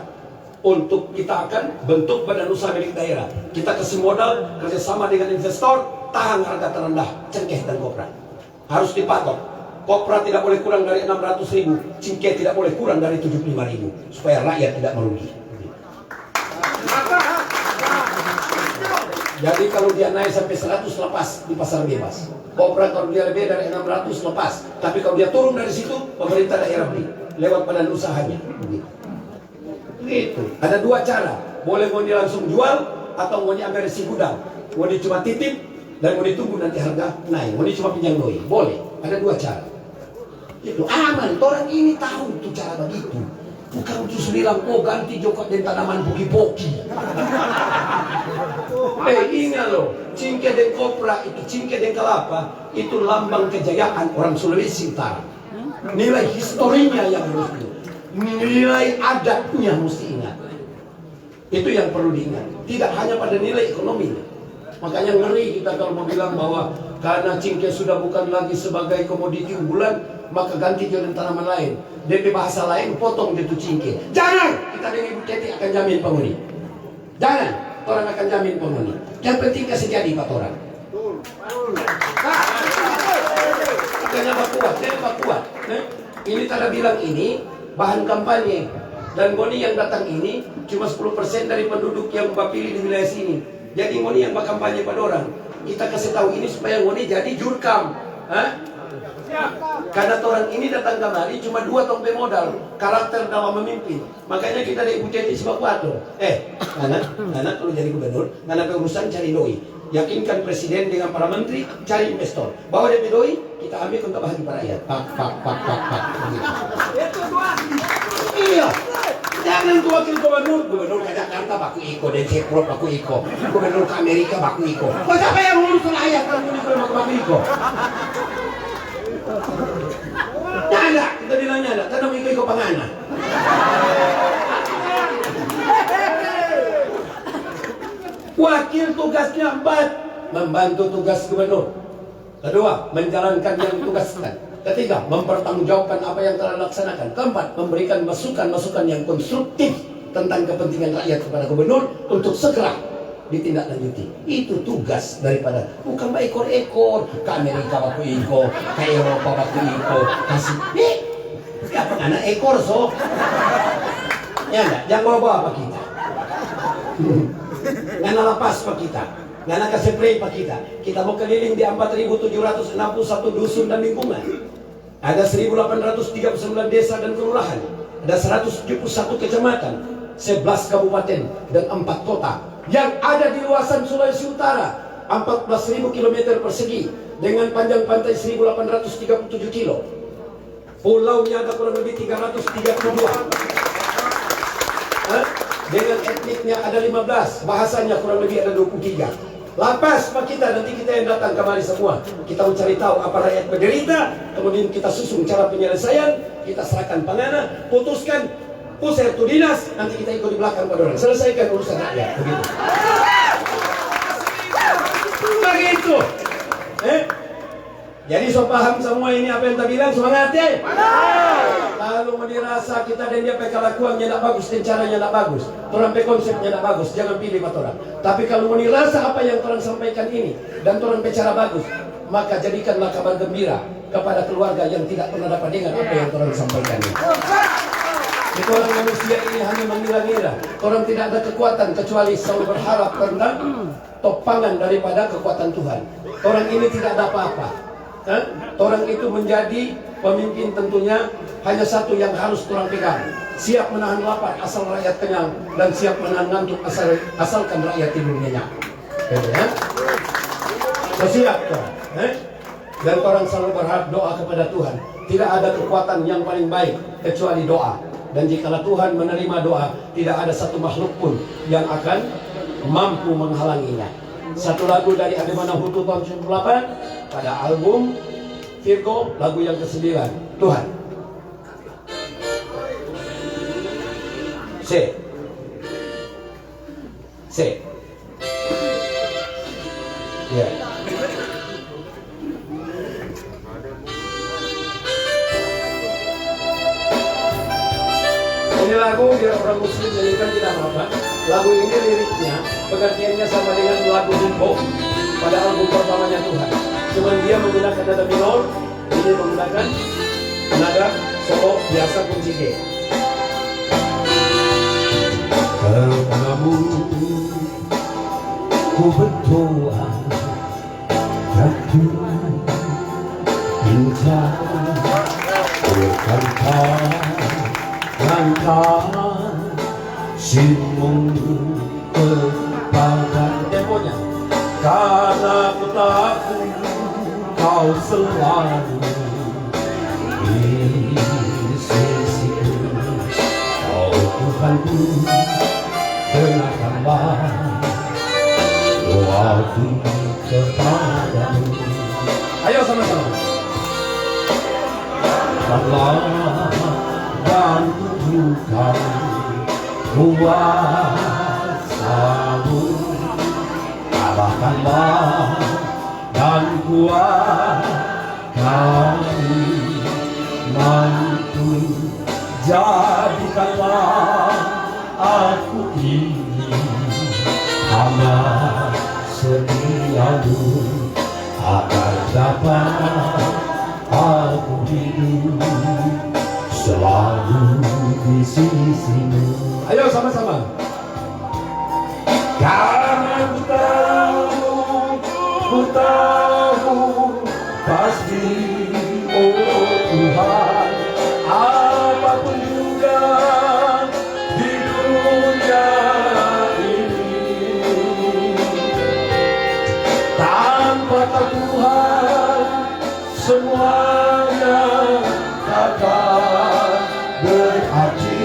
untuk kita akan bentuk badan usaha milik daerah. Kita kasih modal kerjasama dengan investor, tahan harga terendah cengkeh dan kopra. Harus dipatok. kopra tidak boleh kurang dari 600.000, cingke tidak boleh kurang dari 75.000, supaya rakyat tidak merugi. Jadi kalau dia naik sampai 100 lepas di pasar bebas. Kopra kalau dia lebih dari 600 lepas. Tapi kalau dia turun dari situ, pemerintah daerah beli lewat badan usahanya. Gitu. Ada dua cara. Boleh mau dia langsung jual atau mau diambil si gudang. Mau dia cuma titip dan mau ditunggu nanti harga naik. Mau dia cuma pinjam doi. Boleh. Ada dua cara. Itu aman. Orang ini tahu itu cara begitu. Bukan terus bilang, oh ganti jokot dan tanaman poki-poki. Ingat loh, cingke dan kopra itu, cingke dan kelapa, itu lambang kejayaan orang Sulawesi Utara. Nilai historinya yang harus diingat. Nilai adatnya mesti ingat. Itu yang perlu diingat. Tidak hanya pada nilai ekonomi. Makanya ngeri kita kalau mau bilang bahwa karena cingke sudah bukan lagi sebagai komoditi unggulan, maka ganti dengan tanaman lain. Dari bahasa lain, potong itu cingke. Jangan! Kita dengan Ibu Teti akan jamin penghuni. Jangan! Orang akan jamin penghuni. Yang penting kasih jadi Pak orang. Makanya Pak kuat. Ini tanda bilang ini bahan kampanye. Dan Ngoni yang datang ini cuma 10% dari penduduk yang Bapak pilih di wilayah sini. Jadi Ngoni yang kampanye pada orang. Kita kasih tahu ini supaya Ngoni jadi jurkam. Karena orang ini datang kemari cuma 2 tompe modal, karakter dalam memimpin. Makanya kita dari Ibu Teti sebab kuatur. Anak kalau jadi gubernur, anak urusan cari doi. Yakinkan presiden dengan para menteri cari investor. Bawa DP doi, kita ambil untuk bagi para rakyat. Pak. Iya. Jangan tuh wakil gubernur ke Jakarta baku iko, dan Seprot baku iko, gubernur ke Amerika baku iko. Kok siapa yang ngurus rakyat kalau gubernur baku iko? Nyala, kita bilang nyala, karena mau ikut pangana. Wakil tugasnya 4, membantu tugas gubernur. Kedua, menjalankan yang ditugaskan. Ketiga, mempertanggungjawabkan apa yang telah dilaksanakan. Keempat, memberikan masukan-masukan yang konstruktif tentang kepentingan rakyat kepada gubernur untuk segera ditindaklanjuti. Itu tugas daripada, bukan ekor-ekor ke Amerika baku iko, ke Eropa baku iko, kasih anak ekor so. Ya enggak, jangan bawa apa kita. Ngana lepas pak kita, ngana kasih play pak kita. Kita mau keliling di 4.761 dusun dan lingkungan. Ada 1.839 desa dan kelurahan. Ada 171 kecamatan, 11 kabupaten dan 4 kota yang ada di luasan Sulawesi Utara, 14.000 km persegi dengan panjang pantai 1.837 kilo. Pulaunya ada kurang lebih 332. Dengan etniknya ada 15, bahasanya kurang lebih ada 23. Lapas pak kita, nanti kita yang datang kemari semua. Kita mencari tahu apa rakyat menderita, kemudian kita susun cara penyelesaian, kita serahkan pangana, putuskan pusat itu dinas, nanti kita ikut di belakang pada orang. Selesaikan urusan rakyat, begitu. Begitu. Jadi so paham semua ini apa yang kita bilang, semangat ya. Kalau mau dirasa kita dan dia kelakuannya tidak bagus dan caranya tidak bagus, orang konsepnya tidak bagus, jangan pilih orang. Tapi kalau mau dirasa apa yang orang sampaikan ini dan orang cara bagus, maka jadikanlah kabar gembira kepada keluarga yang tidak pernah dapat dengar apa yang orang sampaikan ini. Jadi orang manusia ini hanya mengira-ngira. Orang tidak ada kekuatan kecuali selalu berharap tentang topangan daripada kekuatan Tuhan. Orang ini tidak ada apa-apa. Orang itu menjadi pemimpin tentunya hanya satu yang harus orang pegang. Siap menahan lapar asal rakyat kenyang, dan siap menahan ngantuk asalkan rakyat tidur nyenyak. Ya? Siap kan? Dan orang selalu berharap doa kepada Tuhan. Tidak ada kekuatan yang paling baik kecuali doa. Dan jikalau Tuhan menerima doa, tidak ada satu makhluk pun yang akan mampu menghalanginya. Satu lagu dari Ademana Hutu tahun 98 pada album Virgo, lagu yang ke-9, Tuhan. C. Ya. Ini lagu biar orang muslim nyanyikan tidak apa-apa. Lagu ini liriknya pengertiannya sama dengan lagu Limbo pada album pertamanya Tuhan. Cuman dia menggunakan nada minor, ini menggunakan nada solo biasa kunci G. Kepadamu ku berdoa dan Tuhan minta langkah simu kepada demonya, karena ku tahu kau selalu di sisiku. Oh Tuhanku, dengarkanlah doaku kepadamu. Ayo sama-sama. Allah dan tunjukkan kuasamu, kalahkanlah dan kuatkan imanku, jadikanlah aku ini hamba setiamu, agar dapat aku hidup selalu di sisimu. Ayo sama-sama. Karena ku tahu pasti, oh Tuhan, apapun juga di dunia ini, tanpa Tuhan semuanya takkan berarti.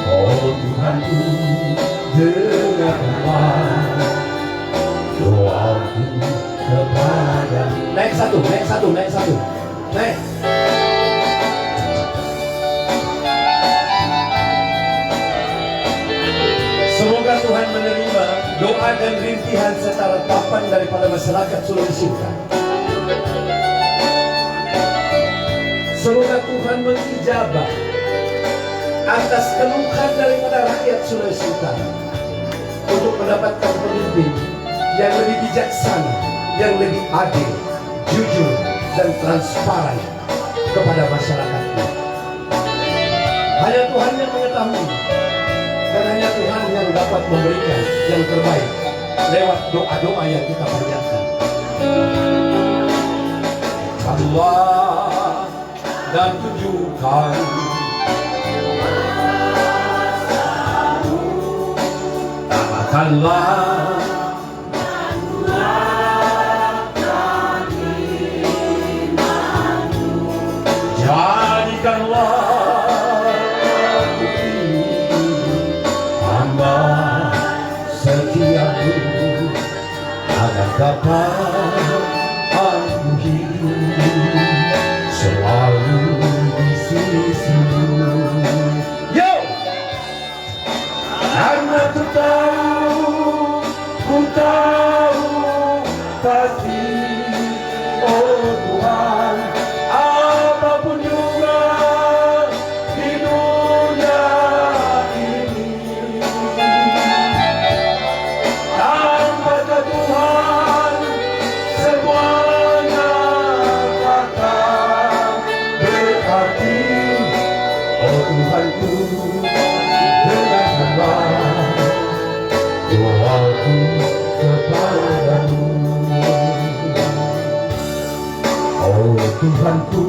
Oh Tuhanku, dengarkanlah doaku kepadamu. Naik satu. Naik. Semoga Tuhan menerima doa dan rintihan serta ratapan daripada masyarakat Sulawesi Utara. Semoga Tuhan mengijabah atas keluhan daripada rakyat Sulawesi Utara untuk mendapatkan pemimpin yang lebih bijaksana, yang lebih adil, jujur, dan transparan kepada masyarakatnya. Hanya Tuhan yang mengetahui, dan hanya Tuhan yang dapat memberikan yang terbaik lewat doa-doa yang kita panjatkan. Allah dan tunjukkan katakanlah jadikanlah aku hamba setiamu, agar dapat aku hidup selalu di sisimu. Yo! Karena ku tahu pasti, oh Tuhan, apapun juga di dunia ini, tanpa Tuhan semuanya akan berarti. Oh Tuhanku, dengarkanlah doaku kepadamu. Oh Tuhanku,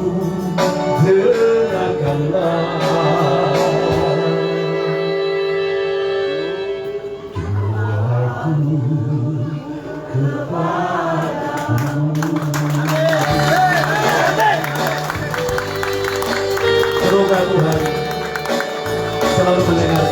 dengarkanlah doaku kepadamu. Semoga Tuhan selalu mendengar